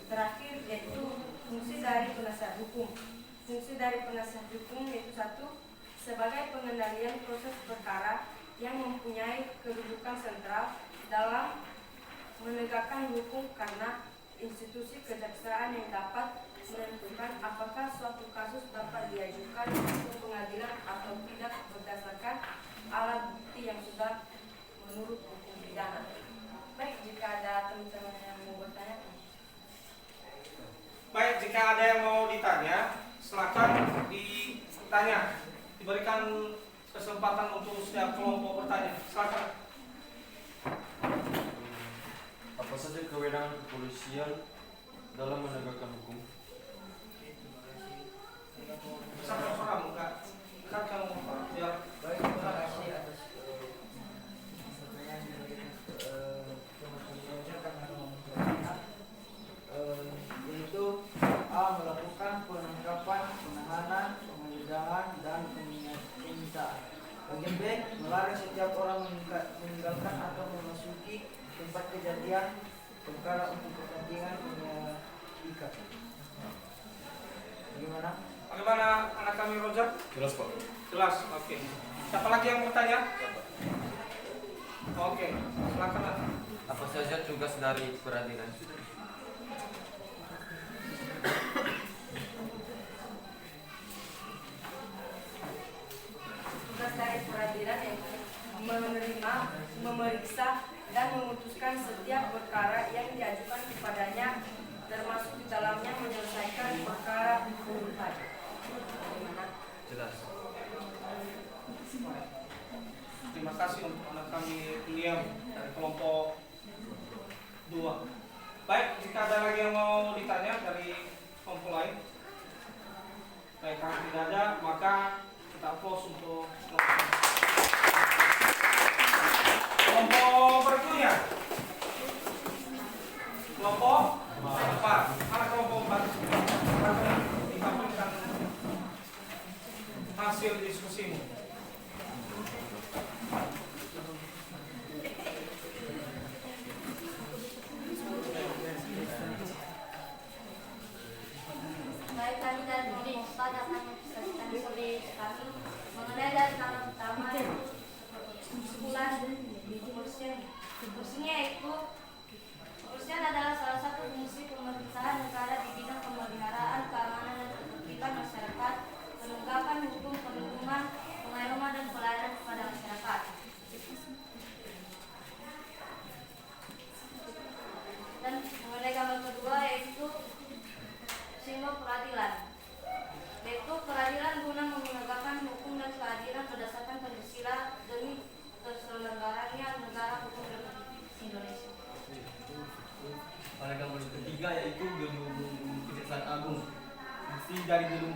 terakhir yaitu fungsi dari penasihat hukum. Fungsi dari penasihat hukum yaitu 1. Sebagai pengendalian proses perkara yang mempunyai kedudukan sentral dalam menegakkan hukum karena institusi kejaksaan yang dapat menentukan apakah suatu kasus dapat diajukan ke pengadilan atau tidak berdasarkan alat bukti yang sudah menurut hukum pidana. Baik, jika ada teman-teman yang mau bertanya. Baik, jika ada yang mau ditanya, silakan ditanya. Diberikan kesempatan untuk setiap kelompok bertanya. Silakan. Apa saja kewenangan kepolisian dalam menegakkan hukum? Sampai suara muka. Kan kamu biar Baik, terima kasih atas pertanyaan dari teman-teman karena mengucapkan yaitu A. Melakukan penangkapan, penahanan, penggeledahan, dan penyitaan. Bagian B. Melarang setiap orang meninggalkan atau memasuki tempat kejadian perkara untuk kepentingan penyelidikan. Bagaimana? Bagaimana anak kami Roger? Jelas Pak. Jelas, oke. Siapa lagi yang bertanya? Oke, silakan. Apa saja tugas dari peradilan? Tugas dari peradilan yaitu menerima, memeriksa, dan memutuskan setiap perkara yang diajukan kepadanya, termasuk di dalamnya menyelesaikan perkara penuntutan. Bagaimana? Jelas. Terima kasih untuk anak kami William dari kelompok 2. Baik, jika ada lagi yang mau ditanya dari kelompok lain. Baik, kalau tidak ada, maka kita close untuk kelompok berikutnya. Kelompok 4. Mana kelompok 4? Ditampilkan hasil diskusimu. Baik, kami dari kelompok 4 akan mempresentasikan studi kami mengenai dari tanah utama kesimpulan di kepolisian. Fungsinya yaitu kepolisian adalah salah satu fungsi pemerintahan negara di bidang pemeliharaan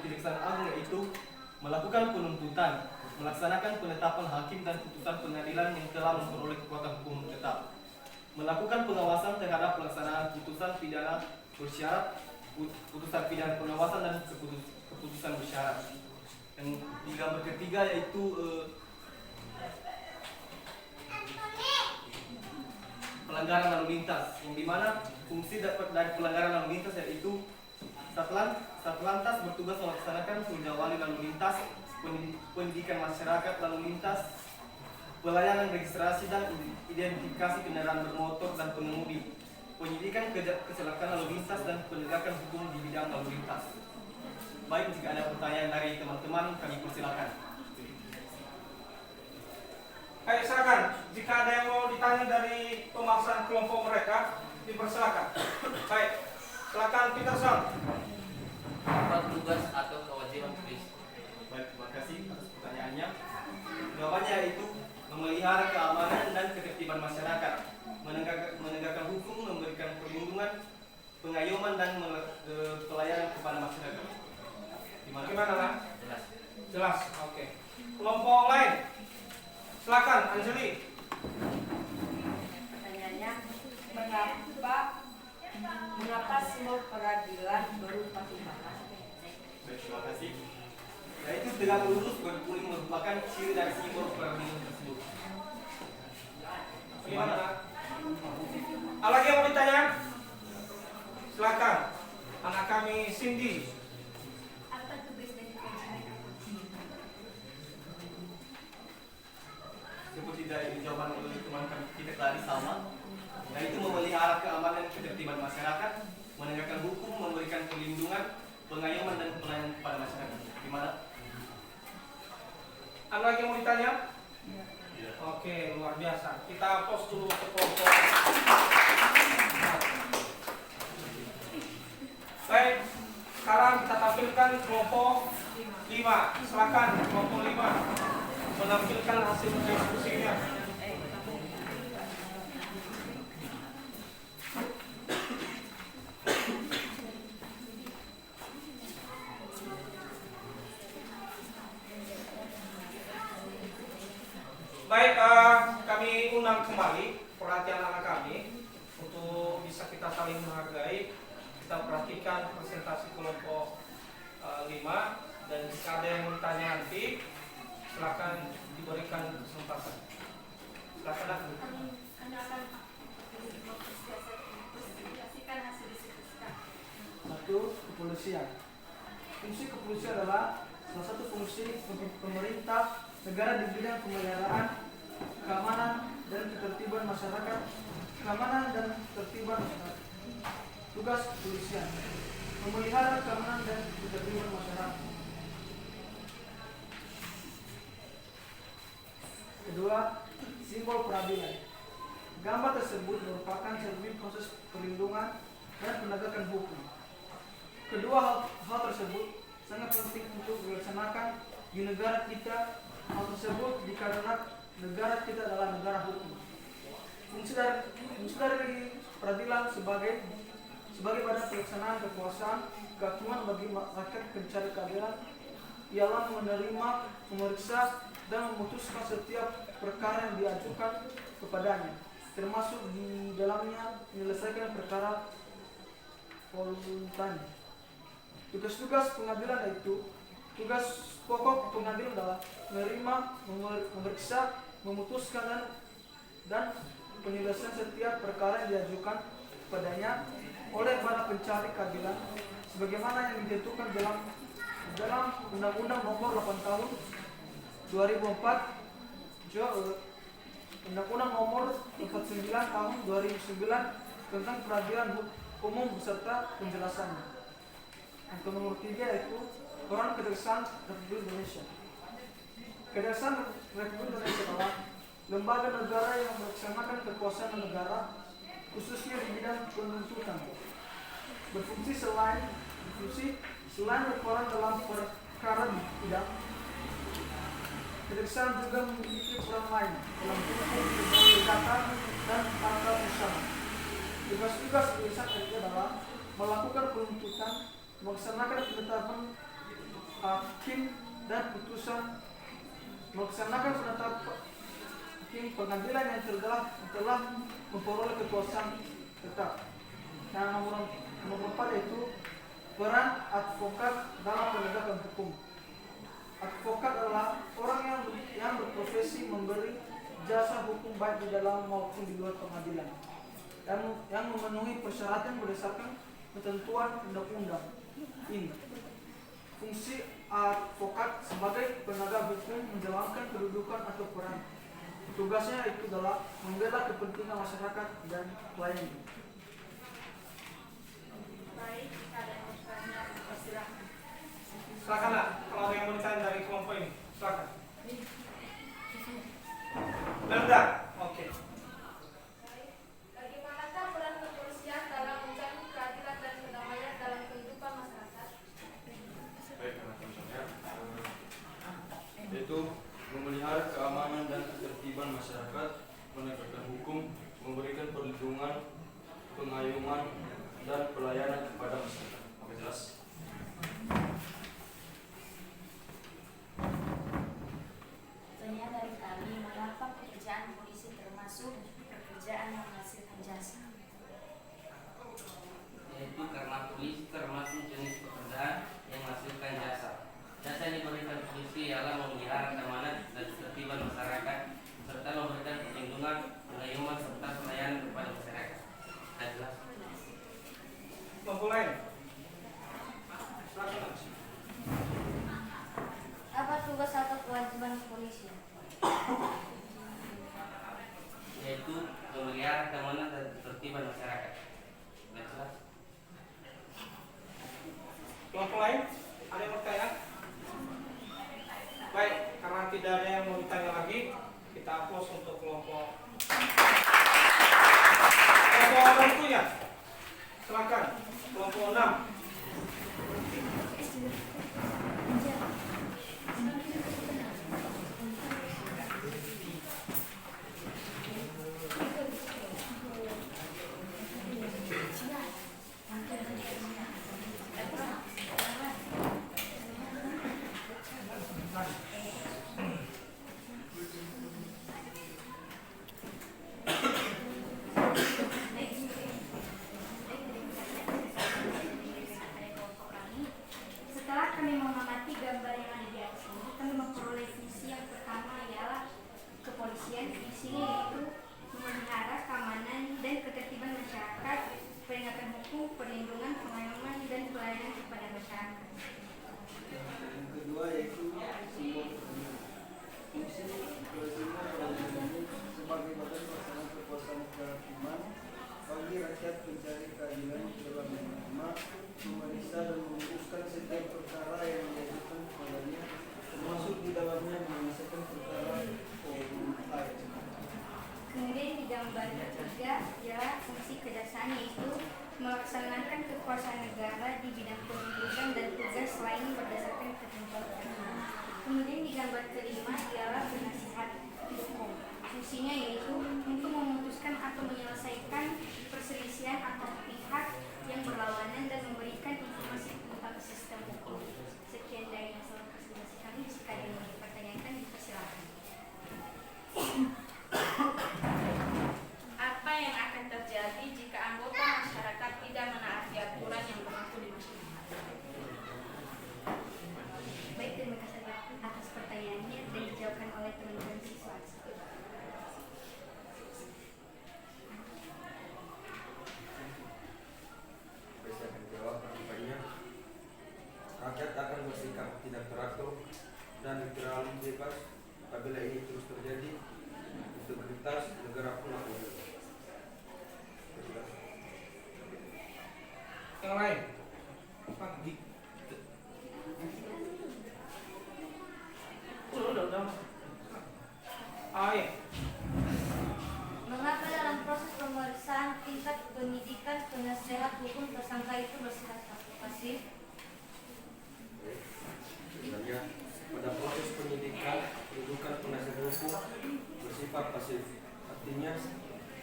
Kejaksaan Agung yaitu melakukan penuntutan, melaksanakan penetapan hakim dan putusan pengadilan yang telah memperoleh kekuatan hukum tetap, melakukan pengawasan terhadap pelaksanaan putusan pidana bersyarat, putusan pidana pengawasan dan keputusan bersyarat. Yang di gambar ketiga yaitu pelanggaran lalu lintas, yang dimana fungsi dari pelanggaran lalu lintas yaitu Satlantas bertugas melaksanakan penjawaan lalu lintas, pendidikan masyarakat lalu lintas, pelayanan registrasi dan identifikasi kendaraan bermotor dan pengemudi, penyidikan kecelakaan lalu lintas dan penegakan hukum di bidang lalu lintas. Baik, jika ada pertanyaan dari teman-teman kami persilakan. Ayo silakan, jika ada yang mau ditanya dari pemaksaan kelompok mereka, dipersilakan. Baik, silakan Peterson. Apa tugas atau kewajiban polisi? Baik, terima kasih atas pertanyaannya. Jawabannya yaitu memelihara keamanan dan ketertiban masyarakat, menegakkan hukum, memberikan perlindungan, pengayoman dan pelayanan kepada masyarakat. Gimana lah? Jelas. Jelas, oke. Kelompok lain, silakan Anjeli. Pertanyaannya, mengapa simbol peradilan berupa timbangan? Baik, terima kasih. Yaitu tegak lurus berkuling merupakan ciri dari simbol peradilan tersebut. Gimana? Ada lagi yang mau ditanya? Silakan. Anak kami Cindy. Apa tugas dari polisi? Seperti dari jawaban oleh teman kita tadi sama, yaitu memelihara keamanan dan ketertiban masyarakat, menegakkan hukum, memberikan perlindungan, pengayoman dan pelayanan kepada masyarakat. Gimana? Ada lagi yang mau ditanya? Ya. Oke, luar biasa. Kita pause dulu ke kelompok. Baik, sekarang kita tampilkan kelompok 5. Silakan kelompok 5 menampilkan hasil diskusinya. Baik, kami undang kembali perhatian anak kami untuk bisa kita saling menghargai. Kita perhatikan presentasi kelompok 5 dan jika ada yang mau ditanya nanti silakan diberikan kesempatan. Silakan. Anda akan mempresentasikan hasil diskusi. Satu, kepolisian. Fungsi kepolisian adalah salah satu fungsi pemerintah negara di bidang pemeliharaan keamanan dan ketertiban masyarakat, keamanan dan ketertiban masyarakat. Tugas kepolisian memelihara keamanan dan ketertiban masyarakat. Kedua, simbol peradilan. Gambar tersebut merupakan cermin proses perlindungan dan penegakan hukum. Kedua hal tersebut sangat penting untuk dilaksanakan di negara kita. Hal tersebut dikarenakan negara kita adalah negara hukum. Fungsi dari peradilan sebagai badan pelaksanaan kekuasaan kehakiman bagi rakyat pencari keadilan ialah menerima, memeriksa dan memutuskan setiap perkara yang diajukan kepadanya, termasuk di dalamnya menyelesaikan perkara voluntan. Tugas-tugas pengadilan yaitu tugas pokok pengadilan adalah menerima, memeriksa, memutuskan dan penyelesaian setiap perkara yang diajukan kepadanya oleh para pencari keadilan sebagaimana yang ditentukan dalam Undang-Undang Nomor 8 Tahun 2004, Undang-Undang Nomor 49 Tahun 2009 tentang peradilan umum beserta penjelasannya. Yang nomor 3 yaitu Peraturan Kejaksaan Republik Indonesia. Kejaksaan Republik Indonesia adalah lembaga negara yang melaksanakan kekuasaan negara, khususnya di bidang penuntutan. Berfungsi selain berperan dalam perkara bidang, kejaksaan juga memiliki peran lain dalam hukum, perdata dan tata usaha. Tugas-tugas kejaksaan itu adalah melakukan penuntutan, melaksanakan penetapan hakim dan putusan, melaksanakan penetapan hakim pengadilan yang telah memperoleh kekuasaan tetap. Yang nomor 4 yaitu peran advokat dalam penegakan hukum. Advokat adalah orang yang berprofesi memberi jasa hukum baik di dalam maupun di luar pengadilan, yang memenuhi persyaratan berdasarkan ketentuan undang-undang. Ini fungsi advokat sebagai penegak hukum menjalankan kedudukan atau peran. Tugasnya itu adalah membela kepentingan masyarakat dan klien. Baik, jika ada yang bertanya, silakan. Silakan lah, kalau ada yang mau ditanya dari kelompok ini, silakan. Rendah, oke. Bagaimanakah peran kepolisian dalam menjamin keadilan dan kedamaian dalam kehidupan masyarakat? Baik, misalnya yaitu memelihara keamanan dan ketertiban masyarakat, menegakkan hukum, memberikan perlindungan, pengayuman, dan pelayanan kepada masyarakat. Oke, jelas? Pertanyaan dari kami, mengapa pekerjaan polisi termasuk pekerjaan menghasilkan jasa? Yaitu karena polisi termasuk jenis pekerjaan yang menghasilkan jasa. Jasa yang diberikan polisi ialah memelihara keamanan dan ketertiban masyarakat serta memberikan perlindungan, pengayuman serta pelayanan kepada masyarakat. Jelas. Kelompok lain, silakan. Apa tugas atau kewajiban kepolisian? Yaitu memelihara keamanan dan ketertiban masyarakat. Jelas. Kelompok lain, ada yang bertanya? Baik, karena tidak ada yang mau ditanya lagi, kita hapus untuk kelompok orang tuanya. Silakan, kelompok 6. Setelah kami mengamati gambar yang ada di atas ini, kami memperoleh fungsi yang pertama ialah kepolisian. Fungsinya yaitu memelihara keamanan dan ketertiban masyarakat, penegakan hukum, perlindungan, pengayuman, dan pelayanan kepada masyarakat. Yang kedua yaitu simbol keadilan. Fungsi kepolisian sebagai badan pelaksana kekuasaan kehakiman bagi rakyat mencari keadilan dalam menerima, memeriksa dan memutuskan setiap perkara yang diajukan kepadanya, termasuk di dalamnya menyelesaikan perkara lain. Kemudian di gambar ketiga ialah fungsi kejaksaan, yaitu melaksanakan kekuasaan negara di bidang penuntutan dan tugas lain berdasarkan ketentuan undang-undang. Kemudian di gambar kelima ialah penasihat hukum. Fungsinya yaitu untuk memutuskan atau menyelesaikan perselisihan antar pihak yang berlawanan dan memberikan informasi tentang sistem hukum. Sekian dari masalah presentasi kami. Jika ada yang dipertanyakan, dipersilakan. Apa yang akan terjadi jika anggota masyarakat tidak menaati aturan yang berlaku di masyarakat? Baik, terima kasih atas pertanyaannya dan dijawabkan oleh teman-teman siswa. Saya akan jawab pertanyaannya. Rakyat akan bersikap tidak teratur dan terlalu bebas apabila ini terus terjadi. Integritas negara pun akan berubah. Yang lain, pagi. Udah. Iya. Mengapa dalam proses pemeriksaan tingkat penyidikan penasehat hukum tersangka itu bersifat pasif? Sebenarnya pada proses penyidikan kedudukan penasihat hukum bersifat pasif. Artinya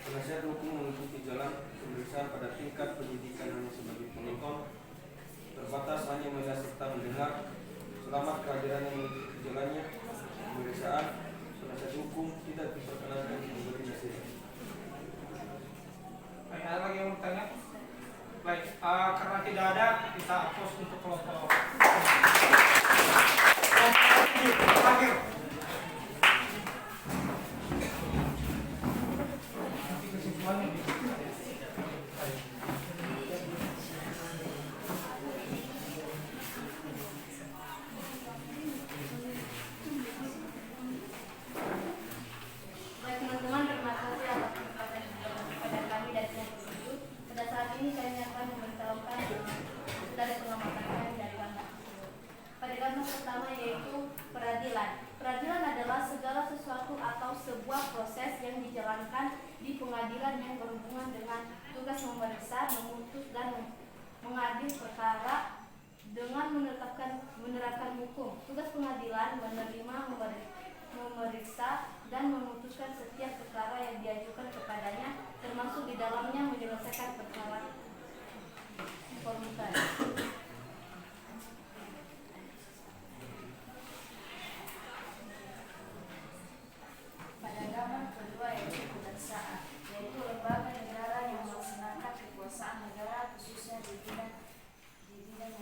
penasihat hukum mengikuti jalan pemeriksaan pada tingkat penyidikan hanya sebagai penonton, terbatas hanya melihat serta mendengar, selama kehadiran yang menuju jalannya pemeriksaan penasihat hukum tidak diperkenankan memberi nasihat. Baik, ada lagi yang mau bertanya? Baik, karena tidak ada, kita hapus untuk kelompok terakhir. Nanti kesimpulannya di Baik teman-teman, terima kasih atas kesempatan yang diberikan kepada kami dari kelompok 7. Pada saat ini kami akan memberitahukan dari pengamatan kami dari kantor tersebut. Pada kantor pertama yaitu peradilan. Peradilan adalah segala sesuatu atau sebuah proses yang dijalankan di pengadilan yang berhubungan dengan tugas memeriksa, memutus dan mengadil perkara dengan menerapkan hukum. Tugas pengadilan menerima, memeriksa dan memutuskan setiap perkara yang diajukan kepadanya, termasuk di dalamnya menyelesaikan perkara permukaan. Pada gambar kedua yaitu kejaksaan, yaitu lembaga negara yang melaksanakan kekuasaan negara khususnya di bidang yang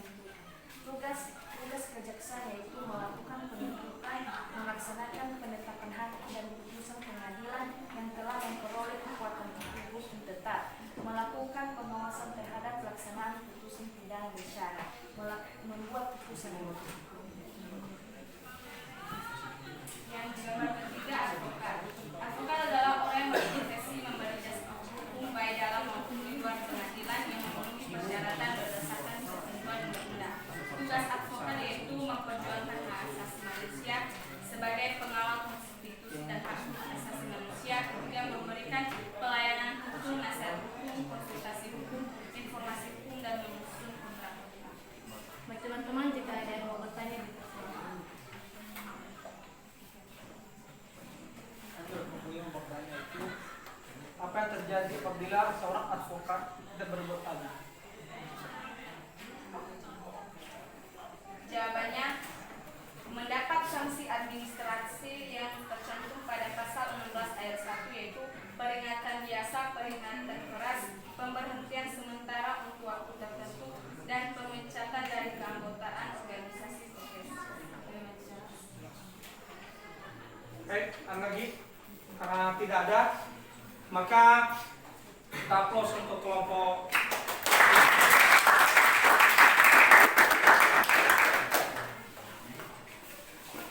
tugas kejaksaan yaitu melakukan penuntutan, melaksanakan penetapan hakim dan putusan pengadilan yang telah memperoleh kekuatan hukum tetap, melakukan pengawasan terhadap pelaksanaan putusan pidana bersyarat, membuat putusan hukum. Yang nomor ketiga, advokat. Advokat adalah orang yang berprofesi memberi jasa hukum baik dalam maupun di luar pengadilan yang memenuhi persyaratan berdasarkan ketentuan undang-undang. Tugas advokat yaitu memperjuangkan hak asasi manusia sebagai pengawal konstitusi dan hak asasi manusia, kemudian memberikan pelayanan hukum, nasihat hukum, konsultasi hukum, informasi hukum dan menyusun kontrak hukum. Baik teman-teman, jika ada yang mau bertanya di yang bertanya itu apa yang terjadi apabila seorang advokat tidak berbuat adil? Jawabannya, mendapat sanksi administrasi yang tercantum pada pasal 16 ayat 1 yaitu peringatan biasa, peringatan keras, pemberhentian sementara untuk waktu tertentu dan pemecatan dari keanggotaan organisasi profesi. baik, ada lagi? Karena tidak ada, maka kita close untuk kelompok.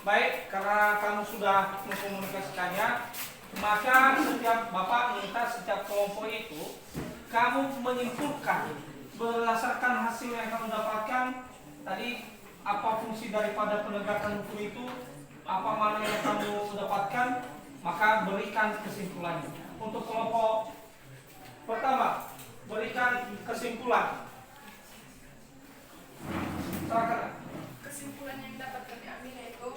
Baik, karena kamu sudah mengkomunikasikannya, maka setiap Bapak minta setiap kelompok itu kamu menyimpulkan berdasarkan hasil yang kamu dapatkan tadi, apa fungsi daripada penegakan hukum itu, apa mana yang kamu dapatkan, maka berikan kesimpulannya. Untuk kelompok pertama, berikan kesimpulan. Silakan. Kesimpulan yang dapat kami ambil yaitu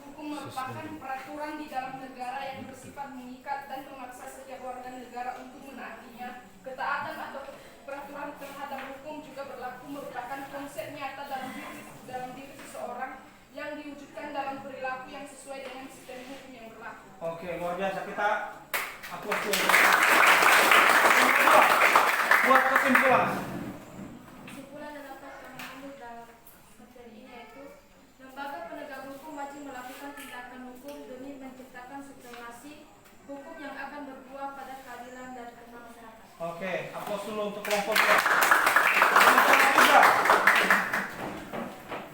hukum merupakan peraturan di dalam negara yang bersifat mengikat dan memaksa setiap warga negara untuk menaatinya. Ketaatan atau peraturan terhadap hukum juga berlaku merupakan konsep nyata dalam diri seseorang yang diwujudkan dalam perilaku yang sesuai dengan sistem hukum yang berlaku. Oke, luar biasa. Kita aplaus dulu. Buat kesimpulan. Kesimpulan yang dapat kami ambil dalam materi ini yaitu lembaga penegak hukum wajib melakukan tindakan hukum demi menciptakan supremasi hukum yang akan berbuah pada keadilan dan kemaslahatan. Oke, aplaus dulu untuk kelompok 2. Kelompok 3.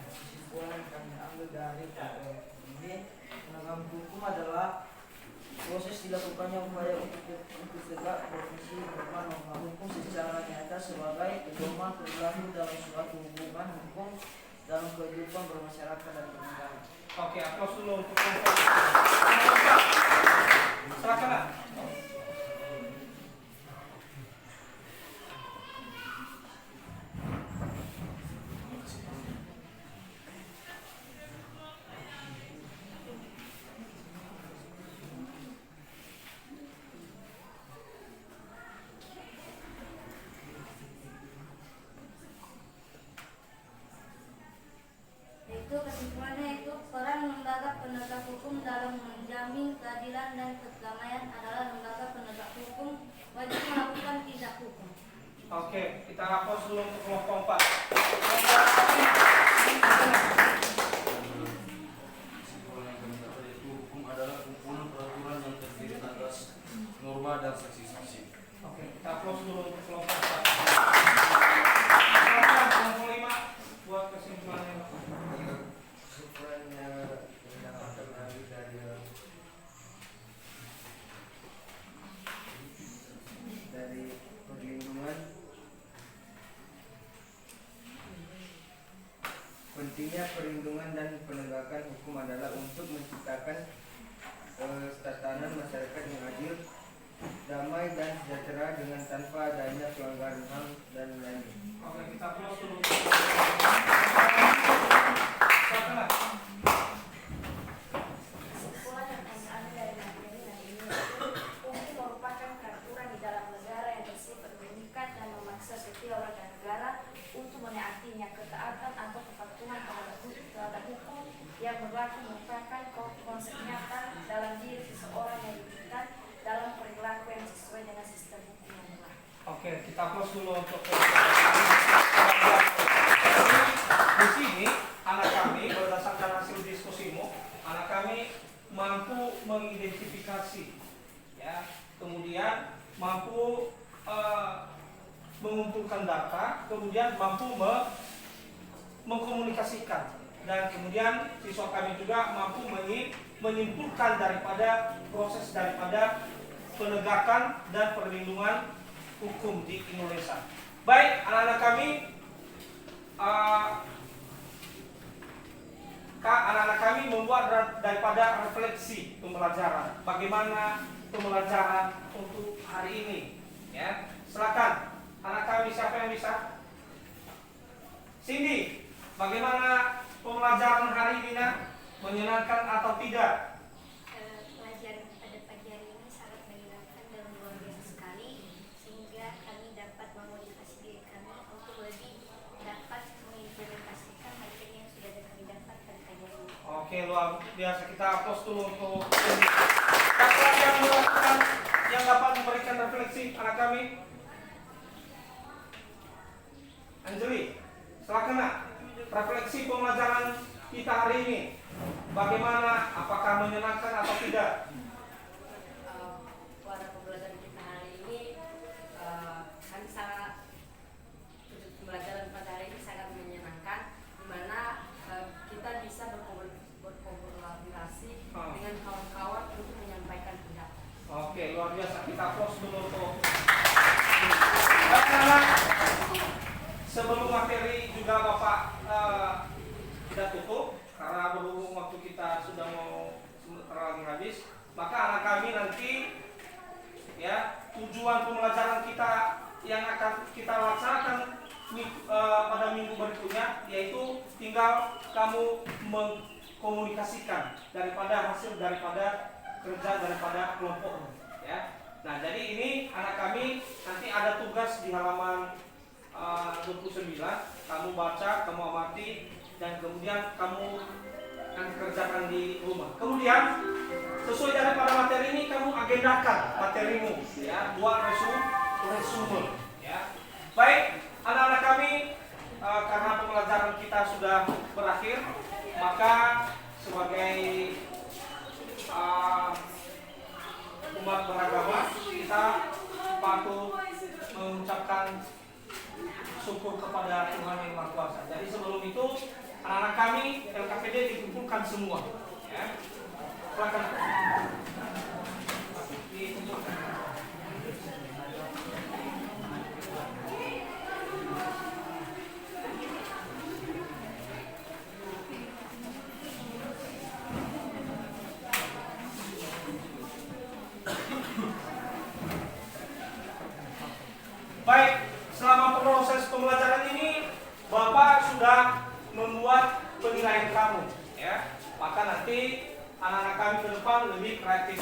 Kesimpulan yang kami ambil dari ini, penegak hukum adalah proses dilakukannya upaya untuk tegak profesi norma hukum secara nyata sebagai pedoman perilaku dalam suatu hubungan hukum dalam kehidupan bermasyarakat dan bernegara. Oke, aplaus dulu untuk kelompok 4. Silakan. Yaitu kesimpulannya Peradilan dan Perdamaian adalah lembaga penegak hukum wajib melakukan tindak hukum. Oke, kita hapus dulu untuk kelompok 4. Kesimpulan yang kami dapat yaitu hukum adalah kumpulan peraturan yang terdiri atas norma dan saksi-saksi. Oke, kita hapus dulu untuk kelompok 4. Silakan kelompok 5 buat kesimpulannya. Kesimpulannya yang dapat kami ambil dari perlindungan, pentingnya perlindungan dan penegakan hukum adalah untuk menciptakan tatanan masyarakat yang adil, damai dan sejahtera dengan tanpa adanya pelanggaran HAM dan lainnya. Oke, kita close dulu. Silakan. Kesimpulan yang kami ambil dari materi ini hukum merupakan peraturan di dalam negara yang bersifat mengikat dan memaksa setiap warga negara untuk menaatinya. Ketaatan atau kepatuhan terhadap hukum yang berlaku merupakan konsep nyata dalam diri seseorang yang diwujudkan dalam perilaku yang sesuai dengan sistem hukum yang berlaku. Oke, kita close dulu untuk di sini anak kami berdasarkan hasil diskusimu, anak kami mampu mengidentifikasi, ya, kemudian mampu mengumpulkan data, kemudian mampu mengkomunikasikan, dan kemudian siswa kami juga mampu menyimpulkan daripada proses daripada penegakan dan perlindungan hukum di Indonesia. Baik, anak-anak kami, anak-anak kami membuat daripada refleksi pembelajaran. Bagaimana pembelajaran untuk hari ini? Ya, silakan. Anak kami siapa yang bisa? Cindy, bagaimana pembelajaran hari ini? Menyenangkan atau tidak? Pelajaran pada pagi hari ini sangat menyenangkan dan luar biasa sekali, sehingga kami dapat memotivasi diri kami untuk lebih dapat mengimplementasikan materi yang sudah kami dapat pada pagi hari ini. Oke, luar biasa. Kita hapus dulu untuk siapa yang melakukan yang dapat memberikan refleksi anak kami? Anjeli, silakan nak. Refleksi pembelajaran kita hari ini, bagaimana? Apakah menyenangkan atau tidak? Pada pembelajaran kita hari ini, kami sangat pembelajaran pada hari ini sangat menyenangkan, di mana kita bisa berkolaborasi dengan kawan-kawan untuk menyampaikan pendapat. Oke, luar biasa. Kita close dulu untuk anak-anak. Sebelum materi juga Bapak tidak tutup karena berhubung waktu kita sudah mau sebentar lagi habis, maka anak kami nanti, ya, tujuan pembelajaran kita yang akan kita laksanakan pada minggu berikutnya, yaitu tinggal kamu mengkomunikasikan daripada hasil daripada kerja daripada kelompokmu, ya. Nah, jadi ini anak kami nanti ada tugas di halaman 29, kamu baca, kamu amati, dan kemudian kamu akan kerjakan di rumah. Kemudian sesuai daripada materi ini kamu agendakan materimu, ya, buat resume, ya. Baik, anak-anak kami, karena pembelajaran kita sudah berakhir, maka sebagai umat beragama kita patut mengucapkan syukur kepada Tuhan yang Maha Kuasa. Jadi sebelum itu anak-anak kami LKPD dikumpulkan semua, ya. Silakan dikumpulkan. Baik, selama proses pembelajaran ini Bapak sudah membuat penilaian kamu, ya. Maka nanti anak-anak kami ke depan lebih kreatif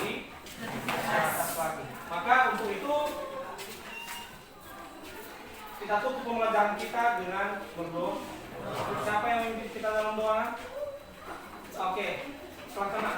lagi. Maka untuk itu kita tutup pembelajaran kita dengan berdoa. Siapa yang memimpin kita dalam doa? Oke, silakan.